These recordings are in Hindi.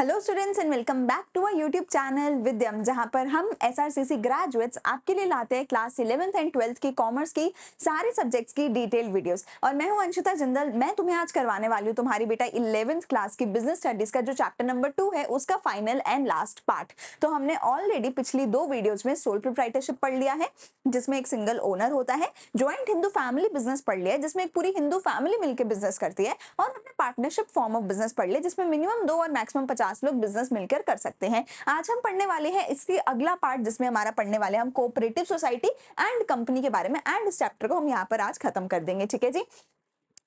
Hello students and welcome back to our YouTube channel Vidyam, जहां पर हम एसआरसीसी ग्रेजुएट्स आपके लिए लाते हैं क्लास 11th एंड 12th की कॉमर्स की सारे सब्जेक्ट्स की डिटेल वीडियोस। और मैं हूं अंशिता जिंदल। मैं तुम्हें आज करवाने वाली हूं तुम्हारी बेटा 11th क्लास की बिजनेस स्टडीज का जो चैप्टर नंबर 2 है उसका फाइनल एंड लास्ट पार्ट। तो हमने ऑलरेडी पिछली 2 वीडियोज में सोल प्रोप्राइटरशिप पढ़ लिया है, जिसमें एक सिंगल ओनर होता है। ज्वाइंट हिंदू फैमिली बिजनेस पढ़ लिया है, जिसमें एक पूरी हिंदू फैमिली मिलकर बिजनेस करती है। और हमने पार्टनरशिप फॉर्म ऑफ बिजनेस पढ़ लिया, जिसमें मिनिमम 2 और मैक्सिमम 50 लोग बिजनेस मिलकर कर सकते हैं। आज हम पढ़ने वाले हैं इसकी अगला पार्ट, जिसमें हमारा पढ़ने वाले हैं हम कोऑपरेटिव सोसाइटी एंड कंपनी के बारे में। एंड इस चैप्टर को हम यहाँ पर आज खत्म कर देंगे। ठीक है जी,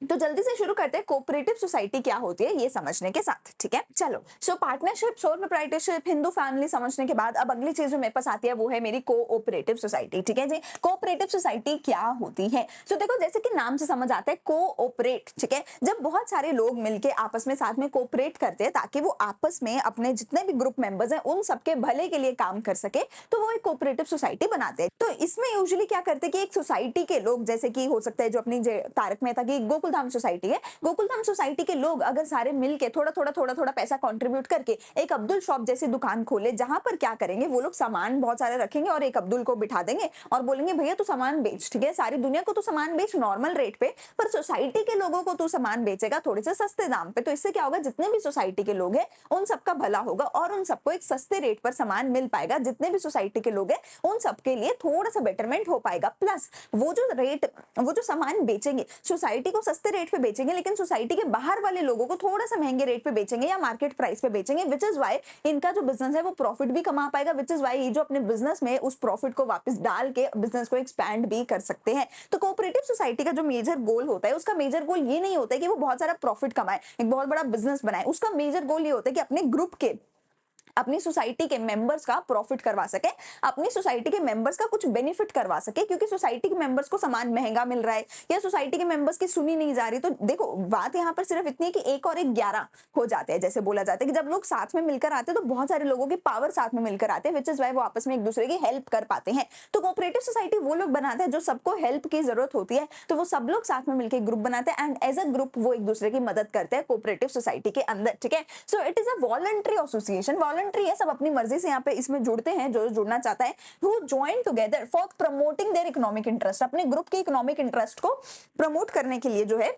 तो जल्दी से शुरू करते हैं कोऑपरेटिव सोसाइटी क्या होती है ये समझने के साथ। ठीक है, चलो। सो partnership, sole proprietorship, Hindu family समझने के बाद अब अगली चीज जो मेरे पास आती है वो है मेरी कोऑपरेटिव सोसाइटी। ठीक है जी, कोऑपरेटिव सोसाइटी क्या होती है? सो देखो, जैसे कि नाम से समझ आता है कोऑपरेट। ठीक है, जब बहुत सारे लोग मिलके आपस में साथ में कोऑपरेट करते हैं ताकि वो आपस में अपने जितने भी ग्रुप मेंबर्स हैं उन सबके भले के लिए काम कर सके, तो वो एक कोऑपरेटिव सोसाइटी बनाते हैं। तो इसमें यूजुअली क्या करते हैं कि एक सोसाइटी के लोग, जैसे कि हो सकता है जो अपनी तारक मेहता की गोकुलधाम सोसाइटी है, गोकुलधाम सोसाइटी के लोग अगर सारे मिलके थोड़ा थोड़ा पैसा कंट्रीब्यूट करके एक अब्दुल शॉप जैसी दुकान खोले, जहां पर क्या करेंगे वो लोग सामान बहुत सारे रखेंगे और एक अब्दुल को बिठा देंगे और बोलेंगे भैया तू सामान बेच। ठीक है, सारी दुनिया को तू सामान बेच नॉर्मल रेट पे, पर सोसाइटी के लोगों को तू सामान बेचेगा थोड़े से सस्ते दाम पे। तो इससे क्या होगा, जितने भी सोसाइटी के लोग हैं उन सबका भला होगा और उन सबको एक सस्ते रेट पर सामान मिल पाएगा। जितने भी सोसाइटी के लोग हैं उन सबके लिए थोड़ा सा बेटरमेंट हो पाएगा। प्लस वो जो सामान बेचेंगे सोसाइटी को सस्ते रेट पे बेचेंगे, लेकिन सोसाइटी के बाहर वाले लोगों को थोड़ा सा महंगे रेट पे बेचेंगे या मार्केट प्राइस पे बेचेंगे, विच इज वाई इनका जो बिजनेस है वो प्रॉफिट भी कमा पाएगा। विच इज वाई जो अपने बिजनेस में उस प्रॉफिट को वापस डाल के बिजनेस को एक्सपैंड भी कर सकते हैं। तो कोऑपरेटिव सोसाइटी का जो मेजर गोल होता है, उसका मेजर गोल ये नहीं होता है कि वो बहुत सारा प्रॉफिट कमाए, एक बहुत बड़ा बिजनेस बनाए। उसका मेजर गोल ये होता है कि अपने ग्रुप के, अपनी सोसाइटी के मेंबर्स का प्रॉफिट करवा सके, अपनी सोसाइटी के मेंबर्स का कुछ बेनिफिट करवा सके, क्योंकि सोसाइटी के मेंबर्स को सामान महंगा मिल रहा है या सोसाइटी के मेंबर्स की सुनी नहीं जा रही। तो देखो, बात यहाँ पर सिर्फ इतनी है कि 1 और 1 11 हो जाते हैं। जैसे बोला जाता है कि जब लोग साथ में मिलकर आते हैं तो बहुत सारे लोगों की पावर साथ में मिलकर आते हैं, विच इज वाई वो आपस में एक दूसरे की हेल्प कर पाते हैं। तो कोऑपरेटिव सोसाइटी वो लोग बनाते हैं जो सबको हेल्प की जरूरत होती है, तो वो सब लोग साथ में मिलकर ग्रुप बनाते हैं एंड एज अ ग्रुप वो एक दूसरे की मदद करते हैं कोऑपरेटिव सोसाइटी के अंदर। ठीक है, so it is a voluntary association. Voluntary है, सब अपनी मर्जी से यहाँ पे इसमें जुड़ते हैं जो जुड़ना चाहता है। who join together for promoting their economic interest, अपने ग्रुप के इकोनॉमिक इंटरेस्ट को प्रमोट करने के लिए जो है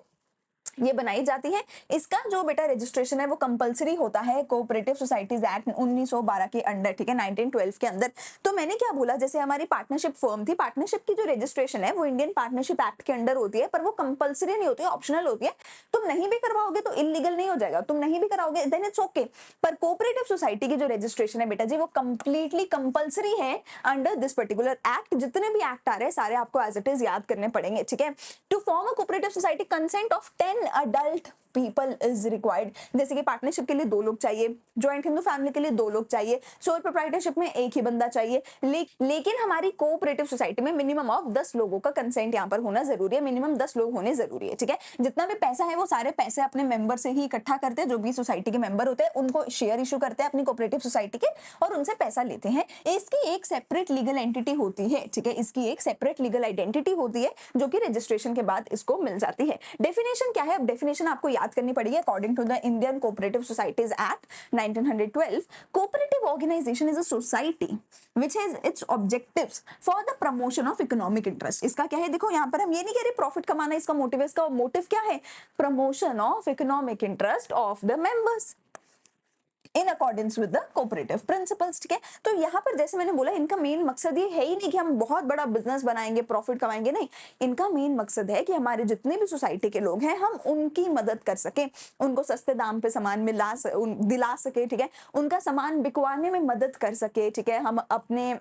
ये बनाई जाती है। इसका जो बेटा रजिस्ट्रेशन है वो कंपलसरी होता है कोऑपरेटिव सोसाइटीज एक्ट 1912 के अंडर। ठीक है, 1912 के अंदर। तो मैंने क्या बोला, जैसे हमारी पार्टनरशिप फर्म थी, पार्टनरशिप की जो रजिस्ट्रेशन है वो इंडियन पार्टनरशिप एक्ट के अंडर होती है, पर वो कंपलसरी नहीं होती है, ऑप्शनल होती है। तुम नहीं भी करवाओगे तो इलीगल नहीं हो जाएगा, तुम नहीं भी कराओगे देन इट्स ओके। पर कोऑपरेटिव सोसाइटी की जो रजिस्ट्रेशन है बेटा जी वो कंप्लीटली कंपलसरी है अंडर दिस पर्टिकुलर एक्ट। जितने भी एक्ट आ रहे हैं सारे आपको एज इट इज याद करने पड़ेंगे। ठीक है, to form a cooperative society consent of 10 adult people is required। जैसे कि पार्टनरशिप के लिए 2 लोग चाहिए, ज्वाइंट हिंदू फैमिली के लिए 2 लोग चाहिए, सोल प्रोप्राइटरशिप में 1 ही बंदा चाहिए। लेकिन हमारी कोऑपरेटिव सोसाइटी में मिनिमम ऑफ 10 लोगों का कंसेंट यहाँ पर होना जरूरी है। मिनिमम 10 लोग होने जरूरी है। ठीक है, जितना भी पैसा है वो सारे पैसे अपने मेंबर से ही इकट्ठा करते हैं, जो भी सोसाइटी के मेंबर होते हैं उनको शेयर इशू करते हैं अपनी कोऑपरेटिव सोसाइटी के और उनसे पैसा लेते हैं। इसकी एक सेपरेट लीगल एंटिटी होती है। ठीक है, इसकी एक सेपरेट लीगल आइडेंटिटी होती है जो कि रजिस्ट्रेशन के बाद इसको मिल जाती है। डेफिनेशन क्या है? अब डेफिनेशन आपको याद करनी पड़ेगी। According to the Indian cooperative societies act 1912, cooperative organisation is a society which has its objectives for the promotion of economic interest. इसका क्या है, देखो यहाँ पर हम ये नहीं कह रहे प्रॉफिट कमाना इसका मोटिव है, इसका मोटिव क्या है? Promotion of economic interest of the members in accordance with the cooperative principles. ठीक है, तो यहाँ पर जैसे मैंने बोला इनका मेन मकसद ये है ही नहीं कि हम बहुत बड़ा बिजनेस बनाएंगे प्रॉफिट कमाएंगे, नहीं। इनका मेन मकसद है कि हमारे जितने भी सोसाइटी के लोग हैं हम उनकी मदद कर सके, उनको सस्ते दाम पे सामान दिला सके। ठीक है, उनका सामान बिकवाने में मदद कर सके। ठीक है, हम अपने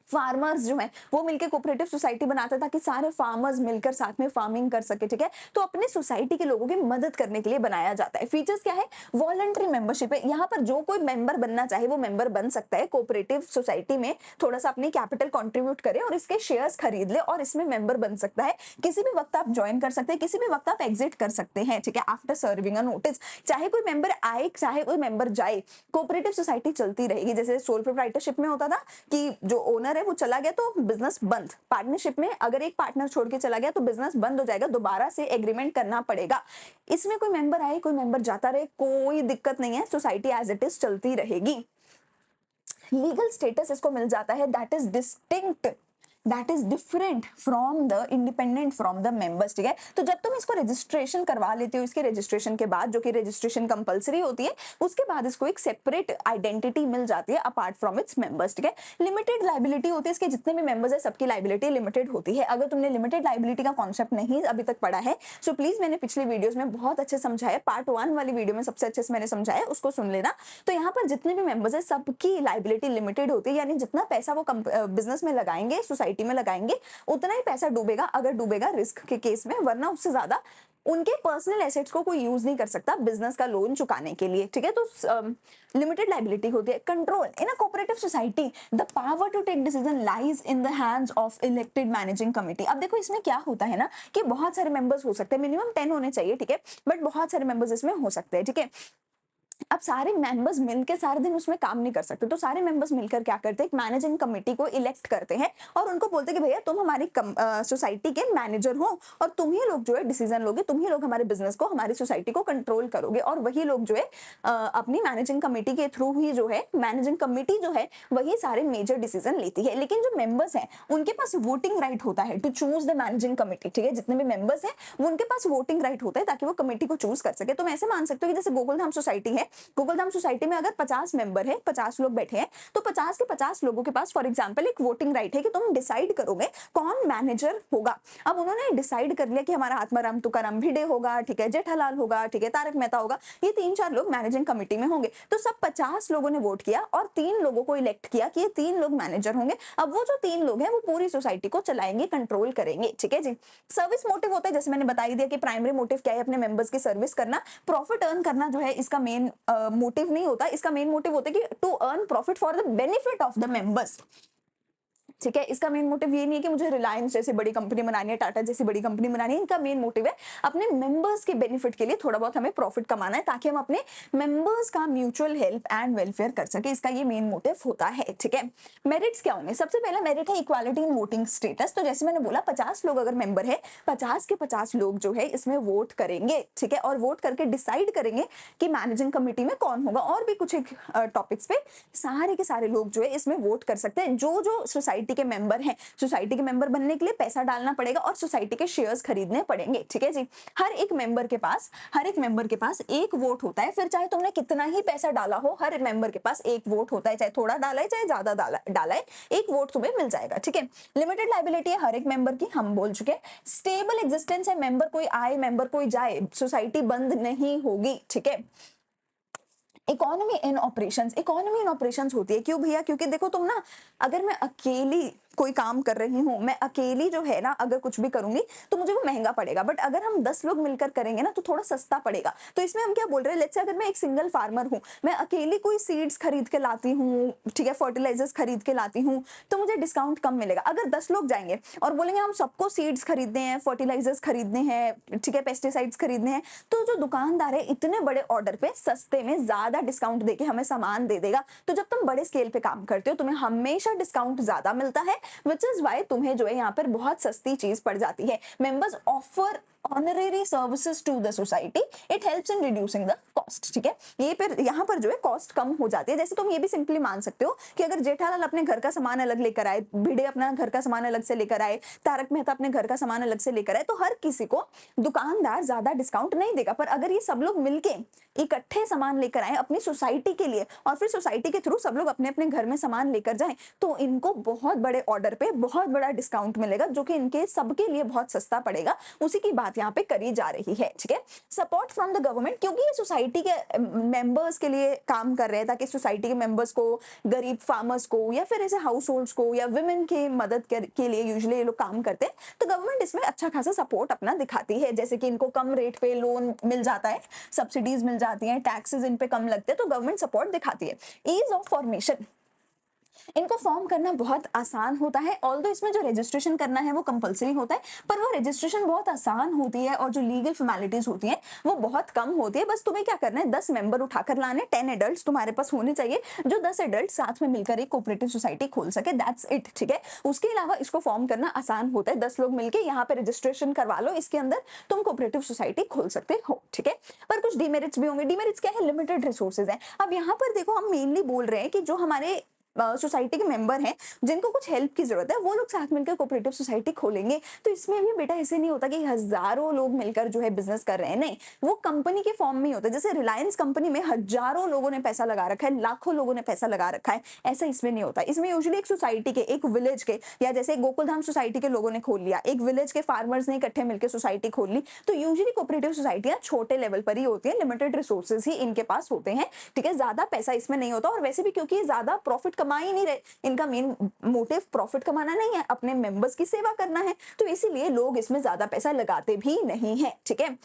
फार्मर्स जो है वो मिलकर कोऑपरेटिव सोसाइटी बनाते हैं ताकि सारे फार्मर्स मिलकर साथ में फार्मिंग कर सके। ठीक है, तो अपने सोसाइटी के लोगों की मदद करने के लिए बनाया जाता है। फीचर्स क्या है? वॉलंटरी मेंबरशिप है। यहाँ पर जो कोई मेंबर बनना चाहे वो मेंबर बन सकता है कोऑपरेटिव सोसाइटी में, थोड़ा सा अपनी कैपिटल कंट्रीब्यूट करे और इसके शेयर्स खरीद ले और इसमें मेंबर बन सकता है। किसी भी वक्त आप ज्वाइन कर सकते हैं, किसी भी वक्त आप एग्जिट कर सकते हैं। ठीक है, आफ्टर सर्विंग अ नोटिस। चाहे कोई मेंबर आए चाहे कोई मेंबर जाए, कोऑपरेटिव सोसाइटी चलती रहेगी। जैसे सोल प्रोप्राइटरशिप में होता था कि जो ओनर पार्टनर है वो चला गया तो बिजनेस बंद। पार्टनरशिप में अगर एक पार्टनर छोड़ के चला गया तो बिजनेस बंद हो जाएगा, दोबारा से एग्रीमेंट करना पड़ेगा। इसमें कोई मेंबर आए कोई मेंबर जाता रहे, कोई दिक्कत नहीं है, सोसाइटी एज इट इज चलती रहेगी। लीगल स्टेटस इसको मिल जाता है that is distinct, that is different from the independent from the members. ठीक है, तो जब तुम इसको रजिस्ट्रेशन करवा लेते हो, इसके रजिस्ट्रेशन के बाद, जो कि रजिस्ट्रेशन कंपलसरी होती है, उसके बाद इसको एक सेपरेट आइडेंटिटी मिल जाती है अपार्ट फ्रॉम इट्स मेंबर्स। ठीक है, लिमिटेड लाइबिलिटी होती है, इसके जितने भी मेंबर्स है सबकी लाइबिलिटी लिमिटेड होती है। अगर तुमने लिमिटेड लाइबिलिटी का कॉन्सेप्ट नहीं अभी तक पढ़ा है सो प्लीज मैंने पिछली वीडियोस में बहुत अच्छे समझाया, पार्ट 1 वाली वीडियो में सबसे अच्छे से मैंने समझाया, उसको सुन लेना। तो यहाँ पर जितने भी मेंबर्स है सबकी लाइबिलिटी लिमिटेड होती है, यानी जितना पैसा वो बिजनेस में लगाएंगे, सोसाइटी में लगाएंगे, उतना ही पैसा डूबेगा, अगर डूबेगा रिस्क के केस में, वरना उससे ज्यादा उनके पर्सनल एसेट्स को कोई यूज नहीं कर सकता बिजनेस का लोन चुकाने के लिए। ठीक है, तो लिमिटेड लाइबिलिटी होती है। Control in a cooperative society, the power to take decision lies in the hands of elected managing committee. अब देखो इसमें क्या होता है ना कि बहुत सारे मेंबर्स हो सकते हैं, मिनिमम 10 होने चाहिए। ठीक है, बट बहुत सारे मेंबर्स इसमें हो सकते हैं। ठीक है, अब सारे मेंबर्स मिलकर सारे दिन उसमें काम नहीं कर सकते, तो सारे मेंबर्स मिलकर क्या करते हैं, एक मैनेजिंग कमेटी को इलेक्ट करते हैं और उनको बोलते हैं कि भैया तुम हमारी सोसाइटी के मैनेजर हो और तुम ही लोग जो है डिसीजन लोगे, तुम ही लोग हमारे बिजनेस को, हमारी सोसाइटी को कंट्रोल करोगे। और वही लोग जो है अपनी मैनेजिंग कमेटी के थ्रू ही जो है, मैनेजिंग कमेटी जो है वही सारे मेजर डिसीजन लेती है। लेकिन जो मेंबर्स हैं उनके पास वोटिंग राइट होता है to choose the managing committee. ठीक है, जितने भी मेंबर्स हैं वो उनके पास वोटिंग राइट होता है ताकि वो कमेटी को चूज कर सके। तुम ऐसे मान सकते हो कि जैसे गोकुलधाम सोसाइटी है, गोकुलधाम सोसाइटी में अगर 50 मेंबर है, 50 लोग बैठे हैं, तो 50 के 50 लोगों के पास फॉर एग्जांपल एक वोटिंग राइट है कि तुम डिसाइड करोगे कौन मैनेजर होगा। अब उन्होंने डिसाइड कर लिया कि हमारा आत्माराम तुकाराम भिडे होगा, ठीक है, जेठालाल होगा, ठीक है, तारक मेहता होगा, ये 3-4 लोग मैनेजिंग कमेटी में होंगे। तो सब 50 लोगों ने वोट किया और 3 लोगों को इलेक्ट किया कि ये 3 लोग मैनेजर होंगे। अब वो जो 3 लोग हैं वो पूरी सोसाइटी को चलाएंगे, कंट्रोल करेंगे। ठीक है जी, सर्विस मोटिव होता है, जैसे मैंने बता ही दिया कि प्राइमरी मोटिव क्या है, अपने मेंबर्स की सर्विस करना। प्रॉफिट अर्न करना जो है इसका मेन मोटिव नहीं होता, इसका मेन मोटिव होता है कि to earn profit for the benefit of the members. ठीक है, इसका मेन मोटिव ये नहीं है कि मुझे रिलायंस जैसी बड़ी कंपनी बनानी है, टाटा जैसी बड़ी कंपनी बनानी है। इनका मेन मोटिव है अपने मेंबर्स के बेनिफिट के लिए थोड़ा बहुत हमें प्रॉफिट कमाना है ताकि हम अपने मेंबर्स का म्यूचुअल हेल्प एंड वेलफेयर कर सके, इसका ये मेन मोटिव होता है। ठीक है, मेरिट्स क्या होंगे, सबसे पहला मेरिट है इक्वालिटी इन वोटिंग स्टेटस। तो जैसे मैंने बोला 50 लोग अगर मेंबर है, 50 के 50 लोग जो है इसमें वोट करेंगे। ठीक है, और वोट करके डिसाइड करेंगे कि मैनेजिंग कमेटी में कौन होगा। और भी कुछ एक टॉपिक्स पे सारे के सारे लोग जो है इसमें वोट कर सकते हैं। जो सोसाइटी के मेंबर हैं, सोसाइटी के मेंबर बनने के लिए पैसा डालना पड़ेगा और सोसाइटी के शेयर्स खरीदने पड़ेंगे। ठीक है जी, हर एक मेंबर के पास एक वोट होता है, फिर चाहे तुमने कितना ही पैसा डाला हो, हर मेंबर के पास एक वोट होता है, चाहे थोड़ा डाला है चाहे ज्यादा डाला है, एक वोट तुम्हें मिल जाएगा। ठीक है, लिमिटेड लाइबिलिटी है हर एक मेंबर की, हम बोल चुके हैं। स्टेबल एग्जिस्टेंस है, मेंबर कोई आए मेंबर कोई जाए, सोसाइटी बंद नहीं होगी। ठीक है, इकोनॉमी इन ऑपरेशंस होती है। क्यों भैया, क्योंकि देखो तुम ना, अगर मैं अकेली कोई काम कर रही हूँ, मैं अकेली जो है ना अगर कुछ भी करूंगी तो मुझे वो महंगा पड़ेगा, बट अगर हम 10 लोग मिलकर करेंगे ना तो थोड़ा सस्ता पड़ेगा। तो इसमें हम क्या बोल रहे हैं, लेट्स से अगर मैं एक सिंगल फार्मर हूँ, मैं अकेली कोई सीड्स खरीद के लाती हूँ, ठीक है, फर्टिलाइजर्स खरीद के लाती हूँ, तो मुझे डिस्काउंट कम मिलेगा। अगर 10 लोग जाएंगे और बोलेंगे हम सबको सीड्स खरीदने हैं, फर्टिलाइजर्स खरीदने हैं, ठीक है, पेस्टिसाइड्स खरीदने हैं, तो जो दुकानदार है इतने बड़े ऑर्डर पे सस्ते में ज्यादा डिस्काउंट देके हमें सामान दे देगा। तो जब तुम बड़े स्केल पे काम करते हो तुम्हें हमेशा डिस्काउंट ज्यादा मिलता है, विच इज वाई तुम्हें जो है यहाँ पर बहुत सस्ती चीज पड़ जाती है। Members offer honorary services to the society, it helps in reducing the cost. ठीक है, ये फिर यहाँ पर जो है कॉस्ट कम हो जाती है। जैसे तुम ये भी सिंपली मान सकते हो कि अगर जेठालाल अपने घर का सामान अलग लेकर आए, भिड़े अपना घर का सामान अलग से लेकर आए, तारक मेहता अपने घर का सामान अलग से लेकर आए, तो हर किसी को दुकानदार ज्यादा डिस्काउंट नहीं देगा। पर अगर ये सब लोग मिलके इकट्ठे सामान लेकर आए अपनी सोसाइटी के लिए और फिर सोसाइटी के थ्रू सब लोग अपने अपने घर में सामान लेकर जाएं, तो इनको बहुत बड़े ऑर्डर पे बहुत बड़ा डिस्काउंट मिलेगा जो कि इनके सबके लिए बहुत सस्ता पड़ेगा। उसी की बात यहाँ पे करी जा रही है। ठीक है, सपोर्ट फ्रॉम द गवर्नमेंट, क्योंकि ये सोसाइटी के मेंबर्स के लिए काम कर रहे हैं ताकि सोसाइटी के मेंबर्स को, गरीब फार्मर्स को या फिर ऐसे हाउस होल्ड्स को या विमेन की मदद के लिए यूजुअली ये लोग काम करते हैं। तो गवर्नमेंट इसमें अच्छा खासा सपोर्ट अपना दिखाती है, जैसे कि इनको कम रेट पे लोन मिल जाता है, सब्सिडीज मिल जाती हैं, टैक्सेस इन पे कम लगते हैं, तो गवर्नमेंट सपोर्ट दिखाती है। ईज ऑफ फॉर्मेशन, इनको फॉर्म करना बहुत आसान होता है, ऑल्दो इसमें जो रजिस्ट्रेशन करना है वो कंपलसरी होता है, पर वो रजिस्ट्रेशन बहुत आसान होती है और जो लीगल फॉर्मेलिटीज होती हैं वो बहुत कम होती है। बस तुम्हें क्या करना है, 10 मेंबर उठाकर लाने, 10 एडल्ट तुम्हारे पास होने चाहिए, जो 10 एडल्ट साथ में मिलकर एक कोऑपरेटिव सोसाइटी खोल सके, दैट्स इट। ठीक है, उसके अलावा इसको फॉर्म करना आसान होता है, 10 लोग मिलकर यहाँ पे रजिस्ट्रेशन करवा लो, इसके अंदर तुम कोऑपरेटिव सोसाइटी खोल सकते हो। ठीक है, पर कुछ डीमेरिट्स भी होंगे। डीमेरिट्स क्या है, लिमिटेड रिसोर्सेज है। अब यहाँ पर देखो, हम मेनली बोल रहे हैं कि जो हमारे सोसाइटी के मेंबर हैं जिनको कुछ हेल्प की जरूरत है, वो लोग साथ मिलकर कोऑपरेटिव सोसाइटी खोलेंगे। तो इसमें भी बेटा ऐसे नहीं होता कि हजारों लोग मिलकर जो है बिजनेस कर रहे हैं, नहीं, वो कंपनी के फॉर्म में ही होता है। जैसे रिलायंस कंपनी में हजारों लोगों ने पैसा लगा रखा है, लाखों लोगों ने पैसा लगा रखा है, ऐसा इसमें नहीं होता। इसमें यूजुअली एक सोसाइटी के, एक विलेज के, या जैसे गोकुलधाम सोसाइटी के लोगों ने खोल लिया, एक विलेज के फार्मर्स ने इकट्ठे मिलकर सोसाइटी खोल ली। तो यूजुअली कोऑपरेटिव सोसाइटियां छोटे लेवल पर ही होती है, लिमिटेड रिसोर्सेज ही इनके पास होते हैं। ठीक है, ज्यादा पैसा इसमें नहीं होता, और वैसे भी क्योंकि ज्यादा प्रॉफिट कमा ही नहीं रहे, इनका मेन मोटिव प्रॉफिट कमाना नहीं है, अपने मेंबर्स की सेवा करना है, तो इसीलिए लोग इसमें ज्यादा पैसा लगाते भी नहीं है। ठीक है,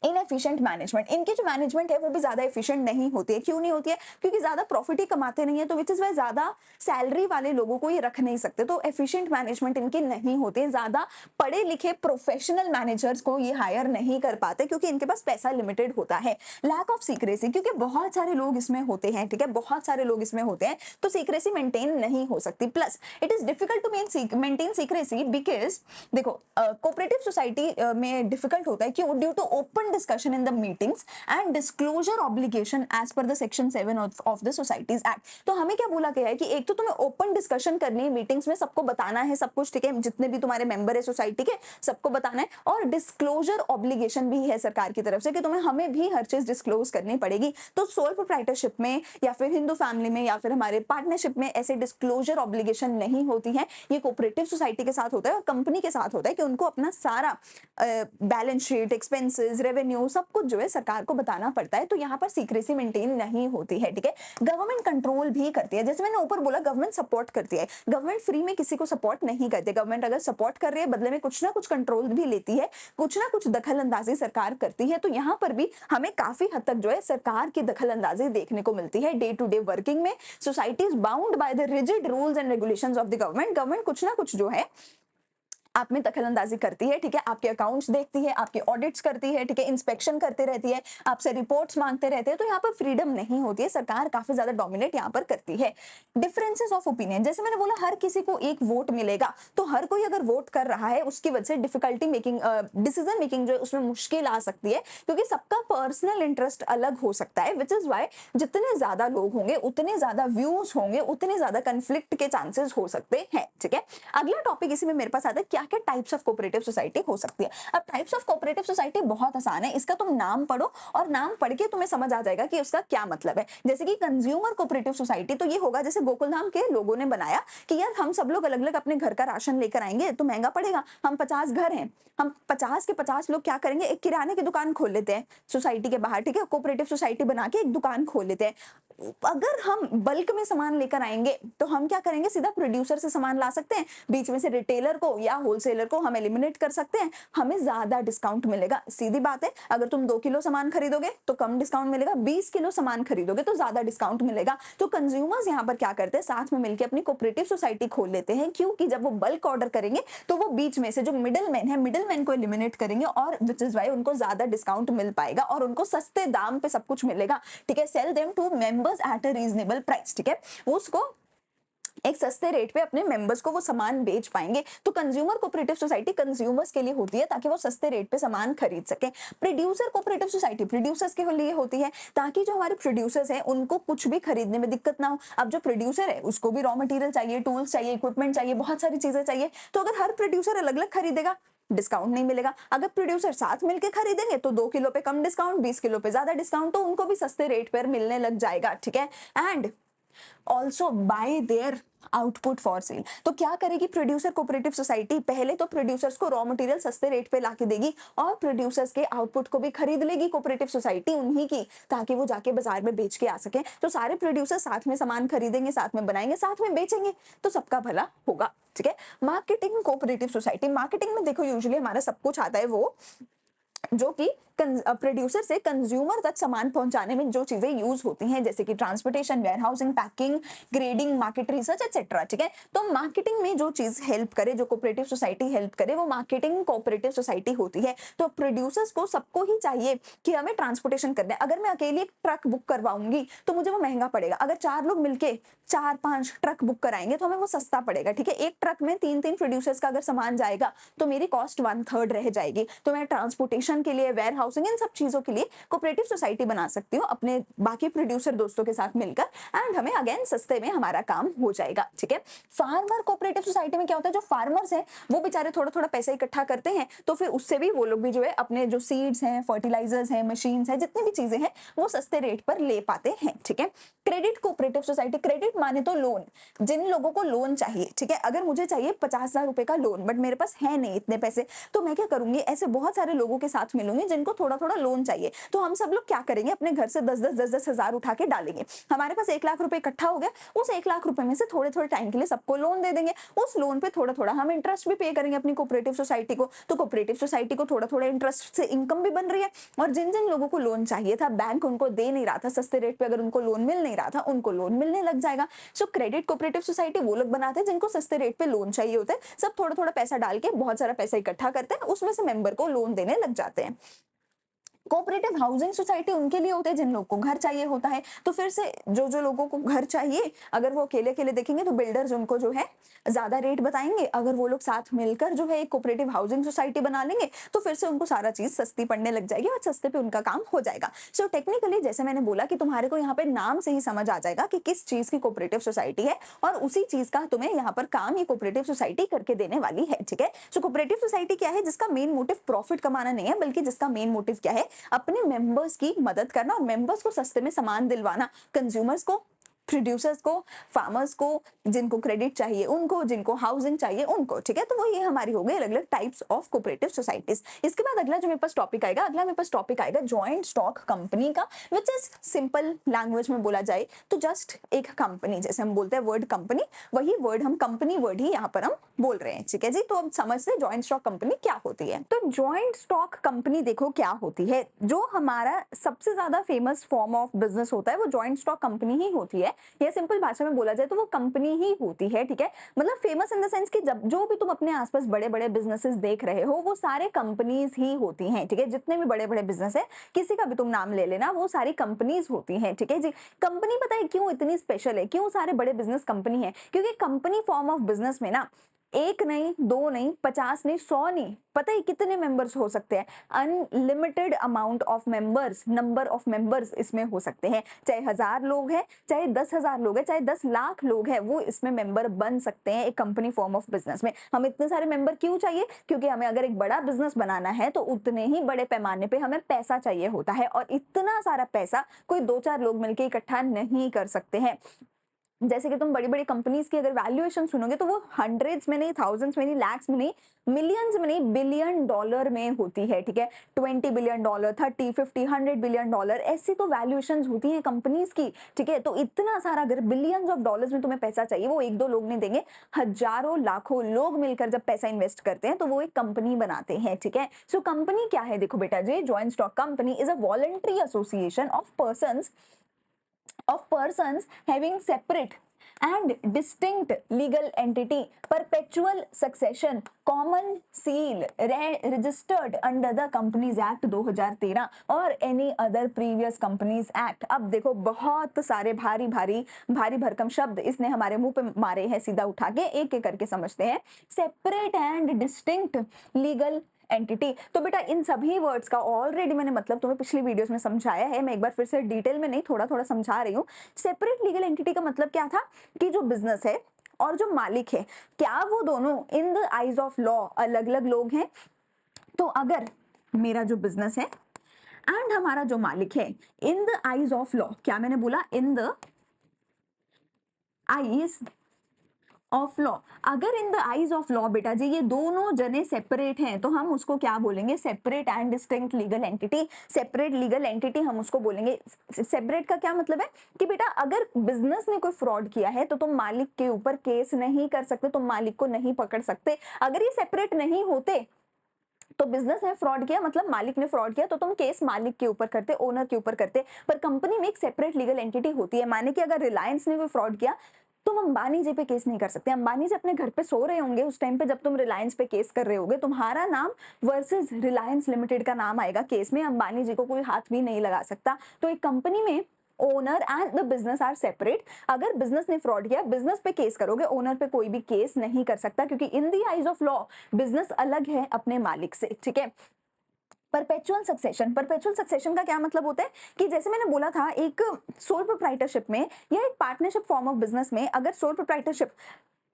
इनएफिशिएंट मैनेजमेंट, इनकी जो मैनेजमेंट है वो भी ज्यादा एफिशिएंट नहीं होती है। क्यों नहीं होती है, क्योंकि ज्यादा प्रॉफिट ही कमाते नहीं है, तो विच इज वाई ज्यादा सैलरी वाले लोगों को ये रख नहीं सकते, तो एफिशिएंट मैनेजमेंट इनकी नहीं होती है। ज्यादा पढ़े लिखे प्रोफेशनल मैनेजर्स को ये हायर नहीं कर पाते, क्योंकि इनके पास पैसा लिमिटेड होता है। लैक ऑफ सीक्रेसी, क्योंकि बहुत सारे लोग इसमें होते हैं, ठीक है, बहुत सारे लोग इसमें होते हैं, तो सीक्रेसी मेंटेन नहीं हो सकती। Plus it is difficult to maintain secrecy because देखो, कोऑपरेटिव सोसाइटी में डिफिकल्ट होता है, क्यों, due to open discussion in the meetings and disclosure obligation as per the section 7 of the societies act। तो हमें क्या बोला गया है कि एक तो तुम्हें ओपन डिस्कशन करनी है, मीटिंग्स में सबको बताना है सब कुछ, ठीक है, जितने भी तुम्हारे मेंबर है सोसाइटी के सबको बताना है, और डिस्क्लोजर ऑब्लिगेशन भी है सरकार की तरफ से कि तुम्हें हमें भी हर चीज डिस्क्लोज करनी पड़ेगी। तो सोल प्रोप्राइटरशिप में या फिर हिंदू फैमिली में या फिर हमारे पार्टनरशिप में ऐसे डिस्क्लोजर ऑब्लिगेशन नहीं होती है। ये कोऑपरेटिव सोसाइटी के साथ होता है और कंपनी के साथ होता है कि उनको अपना सारा बैलेंस शीट, एक्सपेंसेस, रेवेन्यू, सब कुछ जो है सरकार को बताना पड़ता है। तो यहाँ पर सीक्रेसी मेंटेन नहीं होती है। ठीक है, गवर्नमेंट कंट्रोल भी करती है, जैसे मैंने ऊपर बोला गवर्नमेंट सपोर्ट करती है, गवर्नमेंट फ्री में किसी को सपोर्ट नहीं करती। गवर्नमेंट अगर सपोर्ट कर रही है, बदले में कुछ ना कुछ कंट्रोल भी लेती है, कुछ ना कुछ दखल अंदाजी सरकार करती है। तो यहाँ पर भी हमें काफी हद तक जो है सरकार की दखल अंदाजी देखने को मिलती है डे टू डे वर्किंग में। Society is bound by the rigid rules and regulations of the government. Government कुछ ना कुछ जो है आप में दखल अंदाजी करती है, ठीक है, आपके अकाउंट्स देखती है, आपके ऑडिट्स करती है, ठीक है, इंस्पेक्शन करते रहती है, आपसे रिपोर्ट्स मांगते रहते हैं। तो यहाँ पर फ्रीडम नहीं होती है, सरकार काफी ज्यादा डोमिनेट यहाँ पर करती है। डिफरेंसेस ऑफ ओपिनियन, जैसे मैंने बोला हर किसी को एक वोट मिलेगा, तो हर कोई अगर वोट कर रहा है उसकी वजह से डिफिकल्टी मेकिंग, डिसीजन मेकिंग जो है उसमें मुश्किल आ सकती है, क्योंकि सबका पर्सनल इंटरेस्ट अलग हो सकता है, विच इज वाई जितने ज्यादा लोग होंगे उतने ज्यादा व्यूज होंगे, उतने ज्यादा कंफ्लिक्ट के चांसेस हो सकते हैं। ठीक है, अगला टॉपिक इसी में मेरे पास आता है, क्या क्या टाइप्स ऑफ कोऑपरेटिव सोसाइटी हो सकती है। अब टाइप्स ऑफ कोऑपरेटिव सोसाइटी बहुत आसान है, इसका तुम नाम पढ़ो और नाम पढ़ के तुम्हें समझ आ जाएगा कि उसका क्या मतलब है। जैसे कि कंज्यूमर कोऑपरेटिव सोसाइटी, तो ये होगा जैसे गोकुलधाम के लोगों ने बनाया कि यार हम सब लोग अलग अलग अपने घर का राशन लेकर आएंगे तो महंगा पड़ेगा, हम 50 घर हैं, हम 50 के 50 लोग क्या करेंगे, एक किराने की दुकान खोल लेते हैं सोसाइटी के बाहर, ठीक है, कोऑपरेटिव सोसाइटी बना के एक दुकान खोल लेते हैं। अगर हम बल्क में सामान लेकर आएंगे तो हम क्या करेंगे, सीधा प्रोड्यूसर से सामान ला सकते हैं, बीच में से रिटेलर को या होलसेलर को हम एलिमिनेट कर सकते हैं, हमें ज्यादा डिस्काउंट मिलेगा। सीधी बात है, अगर तुम 2 किलो सामान खरीदोगे तो कम डिस्काउंट मिलेगा, 20 किलो सामान खरीदोगे तो ज्यादा डिस्काउंट मिलेगा। तो कंज्यूमर्स यहाँ पर क्या करते हैं, साथ में मिलकर अपनी कोऑपरेटिव सोसाइटी खोल लेते हैं, क्योंकि जब वो बल्क ऑर्डर करेंगे तो वो बीच में से जो मिडिल मैन है, मिडिल मैन को एलिमिनेट करेंगे, और विच इज वाई उनको ज्यादा डिस्काउंट मिल पाएगा और उनको सस्ते दाम पे सब कुछ मिलेगा। ठीक है, sell them to members at a reasonable price, ठीक है, उसको एक सस्ते रेट पे अपने मेंबर्स को वो सामान बेच पाएंगे। तो कंज्यूमर कोऑपरेटिव सोसाइटी कंज्यूमर्स के लिए होती है ताकि वो सस्ते रेट पे सामान खरीद सके। प्रोड्यूसर कोऑपरेटिव सोसाइटी प्रोड्यूसर्स के लिए होती है ताकि जो हमारे प्रोड्यूसर्स हैं उनको कुछ भी खरीदने में दिक्कत ना हो। अब जो प्रोड्यूसर है उसको भी रॉ मटेरियल चाहिए, टूल्स चाहिए, इक्विपमेंट चाहिए, बहुत सारी चीजें चाहिए। तो अगर हर प्रोड्यूसर अलग अलग खरीदेगा डिस्काउंट नहीं मिलेगा। अगर प्रोड्यूसर साथ मिलकर खरीदेंगे तो 2 किलो पे कम डिस्काउंट, 20 किलो पे ज्यादा डिस्काउंट, तो उनको भी सस्ते रेट पर मिलने लग जाएगा। ठीक है, and also bye there output for sale. तो क्या करेगी प्रोड्यूसर कोऑपरेटिव सोसाइटी, पहले तो प्रोड्यूसर्स को रॉ मटेरियल सस्ते रेट पे लाके देगी और प्रोड्यूसर्स के आउटपुट को भी खरीद लेगी कोऑपरेटिव सोसाइटी उन्हीं की, ताकि वो जाके बाजार में बेच के आ सके। तो सारे प्रोड्यूसर साथ में सामान खरीदेंगे, साथ में बनाएंगे, साथ में बेचेंगे, तो सबका भला होगा। ठीक है, मार्केटिंग कोऑपरेटिव सोसाइटी, मार्केटिंग में देखो यूजुअली हमारा सब कुछ आता है वो जो कि प्रोड्यूसर से कंज्यूमर तक सामान पहुंचाने में जो चीजें यूज होती हैं, जैसे कि transportation, warehousing, packing, grading, market research etcetera. ठीक है, तो मार्केटिंग में जो चीज हेल्प करे, जो कोऑपरेटिव सोसाइटी हेल्प करे, वो मार्केटिंग कोऑपरेटिव सोसाइटी होती है। तो प्रोड्यूसर्स को सबको ही चाहिए कि हमें ट्रांसपोर्टेशन करना है। अगर मैं अकेली एक ट्रक बुक करवाऊंगी तो मुझे वो महंगा पड़ेगा। अगर 4 लोग मिलके 4-5 ट्रक बुक कराएंगे तो हमें वो सस्ता पड़ेगा। ठीक है, एक ट्रक में 3-3 प्रोड्यूसर्स का अगर सामान जाएगा तो मेरी कॉस्ट 1/3 रह जाएगी। तो मैं ट्रांसपोर्टेशन के लिए, वेयर हाउसिंग, इन सब चीजों के लिए कोऑपरेटिव सोसाइटी बना सकती हूँ अपने बाकी प्रोड्यूसर दोस्तों के साथ मिलकर, एंड हमें अगेन सस्ते में हमारा काम हो जाएगा। ठीक है, फार्मर कोऑपरेटिव सोसाइटी में क्या होता है, जो फार्मर्स हैं वो बेचारे थोड़ा थोड़ा पैसा इकट्ठा करते हैं, तो फिर उससे भी वो लोग भी जो है अपने जो सीड्स हैं, फर्टिलाइजर्स हैं, मशीन्स हैं, जितनी भी चीजें हैं वो सस्ते रेट पर ले पाते हैं। ठीक है, क्रेडिट कोऑपरेटिव सोसाइटी, क्रेडिट माने तो लोन, जिन लोगों को लोन चाहिए। ठीक है, अगर मुझे चाहिए 50,000 रुपए का लोन बट मेरे पास है नहीं इतने पैसे, तो मैं क्या करूंगी, ऐसे बहुत सारे लोगों के साथ मिलूंगी जिनको थोड़ा थोड़ा लोन चाहिए। तो हम सब लोग क्या करेंगे, अपने घर से 10-10 हजार उठा के डालेंगे। हमारे पास 1 लाख रुपए इकट्ठा हो गया, उस 1 लाख रुपए में से थोड़े थोड़े टाइम के लिए सबको लोन दे देंगे। उस लोन पे थोड़ा थोड़ा हम इंटरेस्ट भी पे करेंगे अपनी कोऑपरेटिव सोसाइटी को। तो कोऑपरेटिव सोसाइटी को थोड़ा थोड़ा इंटरेस्ट से इनकम भी बन रही है, और जिन जिन लोगों को लोन चाहिए था, बैंक उनको दे नहीं रहा था सस्ते रेट पे, अगर उनको लोन मिल नहीं रहा था, उनको लोन मिलने लग जाएगा। सो क्रेडिट कोऑपरेटिव सोसाइटी वो लोग बनाते हैं जिनको सस्ते रेट पे लोन चाहिए होता है। सब थोड़ा थोड़ा पैसा डाल के बहुत सारा पैसा इकट्ठा करते हैं, उसमें से मेंबर को लोन देने लग जाते हैं। कोऑपरेटिव हाउसिंग सोसाइटी उनके लिए होते हैं जिन लोगों को घर चाहिए होता है। तो फिर से जो जो लोगों को घर चाहिए, अगर वो अकेले अकेले देखेंगे तो बिल्डर्स उनको जो है ज्यादा रेट बताएंगे। अगर वो लोग साथ मिलकर जो है एक कोऑपरेटिव हाउसिंग सोसाइटी बना लेंगे तो फिर से उनको सारा चीज सस्ती पड़ने लग जाएगी और सस्ते पे उनका काम हो जाएगा। सो टेक्निकली जैसे मैंने बोला कि तुम्हारे को यहाँ पे नाम से ही समझ आ जाएगा कि किस चीज की कोऑपरेटिव सोसाइटी है, और उसी चीज का तुम्हें यहाँ पर काम ये कोऑपरेटिव सोसाइटी करके देने वाली है। ठीक है, सो कोऑपरेटिव सोसाइटी क्या है, जिसका मेन मोटिव प्रॉफिट कमाना नहीं है, बल्कि जिसका मेन मोटिव क्या है, अपने मेंबर्स की मदद करना और मेंबर्स को सस्ते में सामान दिलवाना, कंज्यूमर्स को, प्रोड्यूसर्स को, फार्मर्स को, जिनको क्रेडिट चाहिए उनको, जिनको हाउसिंग चाहिए उनको। ठीक है, तो वो ये हमारी हो गई अलग अलग टाइप्स ऑफ कोऑपरेटिव सोसाइटीज। इसके बाद अगला जो मेरे पास टॉपिक आएगा, जॉइंट स्टॉक कंपनी का, विच इज सिंपल लैंग्वेज में बोला जाए तो जस्ट एक कंपनी, जैसे हम बोलते हैं वर्ड कंपनी, वही वर्ड हम कंपनी वर्ड ही यहाँ पर हम बोल रहे हैं। ठीक है जी, तो अब समझते जॉइंट स्टॉक कंपनी क्या होती है। तो जॉइंट स्टॉक कंपनी देखो क्या होती है, जो हमारा सबसे ज्यादा फेमस फॉर्म ऑफ बिजनेस होता है वो जॉइंट स्टॉक कंपनी ही होती है। ये सिंपल भाषा में बोला जाए तो वो कंपनी ही होती है। ठीक है, मतलब फेमस इन द सेंस कि जब जो भी तुम अपने आसपास बड़े बड़े बिजनेसेस देख रहे हो वो सारे कंपनीज ही होती हैं। ठीक है, जितने भी बड़े बड़े बिजनेस है, किसी का भी तुम नाम ले लेना, वो सारी कंपनीज होती हैं। ठीक है जी, कंपनी पता है क्यों इतनी स्पेशल है, क्यों सारे बड़े बिजनेस कंपनी है, क्योंकि कंपनी फॉर्म ऑफ बिजनेस में ना एक नहीं, दो नहीं, 50 नहीं, 100 नहीं, पता है कितने मेंबर्स हो सकते हैं, unlimited amount of members, number of members इसमें हो सकते हैं। चाहे 1000 लोग हैं, चाहे 10,000 लोग हैं, चाहे 10 लाख लोग हैं, वो इसमें मेंबर बन सकते हैं एक कंपनी फॉर्म ऑफ बिजनेस में। हम इतने सारे मेंबर क्यों चाहिए, क्योंकि हमें अगर एक बड़ा बिजनेस बनाना है तो उतने ही बड़े पैमाने पे हमें पैसा चाहिए होता है, और इतना सारा पैसा कोई 2-4 लोग मिलकर इकट्ठा नहीं कर सकते हैं। जैसे कि तुम बड़ी बड़ी कंपनीज की अगर वैल्यूएशन सुनोगे तो वो हंड्रेड्स में नहीं, थाउजेंड्स में नहीं, लैक्स में नहीं, मिलियंस में नहीं, बिलियन डॉलर में होती है। ठीक है, 20 बिलियन डॉलर, 30, 50, 100 बिलियन डॉलर, ऐसी तो वैल्यूएशन होती है कंपनीज की। ठीक है, तो इतना सारा अगर बिलियंस ऑफ डॉलर्स में तुम्हें पैसा चाहिए, वो 1-2 लोग नहीं देंगे, हजारों लाखों लोग मिलकर जब पैसा इन्वेस्ट करते हैं तो वो एक कंपनी बनाते हैं। ठीक है, सो कंपनी क्या है, देखो बेटा जी, joint stock company is a voluntary association of persons having separate and distinct legal entity, perpetual succession, common seal, registered under the Companies Act 2013 और any other previous Companies Act। अब देखो बहुत सारे भारी भारी भारी भरकम शब्द इसने हमारे मुंह पे मारे हैं, सीधा उठा के एक एक करके समझते हैं। Separate and distinct legal entity, तो बेटा इन सभी वर्ड्स का ऑलरेडी मैंने मतलब तुम्हें पिछली वीडियोस में समझाया है, मैं एक बार फिर से डिटेल में नहीं, थोड़ा थोड़ा समझा रही हूँ। सेपरेट लीगल एंटिटी का मतलब क्या था कि जो बिजनेस है और जो मालिक है, क्या वो दोनों in the eyes of law अलग अलग लोग हैं। तो अगर मेरा जो बिजनेस है एंड हमारा जो मालिक है, in the eyes of law, क्या मैंने बोला, in the eyes of law, अगर इन द आईज ऑफ लॉ बेटा जी ये दोनों जने सेपरेट हैं तो हम उसको क्या बोलेंगे, separate and distinct legal entity. Separate legal entity हम उसको बोलेंगे। सेपरेट का क्या मतलब है कि बेटा अगर बिजनेस ने कोई फ्रॉड किया है तो तुम मालिक के ऊपर केस नहीं कर सकते, तुम मालिक को नहीं पकड़ सकते। अगर ये सेपरेट नहीं होते तो बिजनेस ने फ्रॉड किया मतलब मालिक ने फ्रॉड किया, तो तुम केस मालिक के ऊपर करते, ओनर के ऊपर करते। पर कंपनी में एक सेपरेट लीगल एंटिटी होती है, माने कि अगर रिलायंस ने भी फ्रॉड किया, तुम अंबानी जी पे केस नहीं कर सकते। अंबानी जी अपने घर पे सो रहे होंगे उस टाइम पे जब तुम रिलायंस पे केस कर रहे होगे, तुम्हारा नाम वर्सेस रिलायंस लिमिटेड का नाम आएगा केस में, अंबानी जी को कोई हाथ भी नहीं लगा सकता। तो एक कंपनी में owner and the business are separate. अगर बिजनेस ने फ्रॉड किया, बिजनेस पे केस करोगे, ओनर पे कोई भी केस नहीं कर सकता, क्योंकि in the eyes of law business अलग है अपने मालिक से, ठीक है। परपेचुअल सक्सेशन, परपेचुअल सक्सेशन का क्या मतलब होता है कि जैसे मैंने बोला था, एक सोल प्रोप्राइटरशिप में या एक पार्टनरशिप फॉर्म ऑफ बिजनेस में अगर सोल प्रोप्राइटरशिप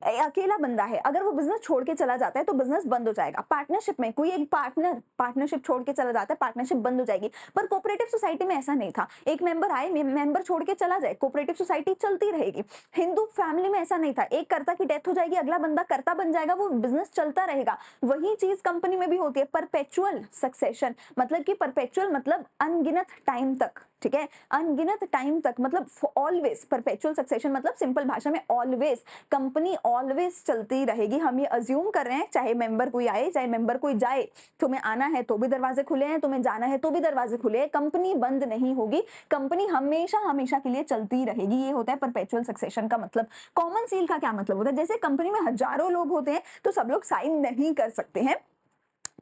अकेला बंदा है, अगर वो बिजनेस छोड़ के चला जाता है तो बिजनेस बंद हो जाएगा। पार्टनरशिप में कोई एक पार्टनर पार्टनरशिप छोड़ के चला जाता है, पार्टनरशिप बंद हो जाएगी। पर कोऑपरेटिव सोसाइटी में ऐसा नहीं था, एक मेंबर आए, मेंबर छोड़ के चला जाए, कोऑपरेटिव सोसाइटी चलती रहेगी। हिंदू फैमिली में ऐसा नहीं था, एक कर्ता की डेथ हो जाएगी, अगला बंदा कर्ता बन जाएगा, वो बिजनेस चलता रहेगा। वही चीज कंपनी में भी होती है, परपेचुअल सक्सेशन, मतलब कि परपेचुअल मतलब अनगिनत टाइम तक, ठीक है, अनगिनत टाइम तक मतलब ऑलवेज। परपेचुअल सक्सेशन मतलब सिंपल भाषा में ऑलवेज, कंपनी ऑलवेज चलती रहेगी। हम ये अज्यूम कर रहे हैं, चाहे मेंबर कोई आए चाहे मेंबर कोई जाए, तुम्हें आना है तो भी दरवाजे खुले हैं, तुम्हें जाना है तो भी दरवाजे खुले हैं, कंपनी बंद नहीं होगी, कंपनी हमेशा हमेशा के लिए चलती रहेगी। ये होता है परपेचुअल सक्सेशन का मतलब। कॉमन सील का क्या मतलब होता है, जैसे कंपनी में हजारों लोग होते हैं तो सब लोग साइन नहीं कर सकते हैं,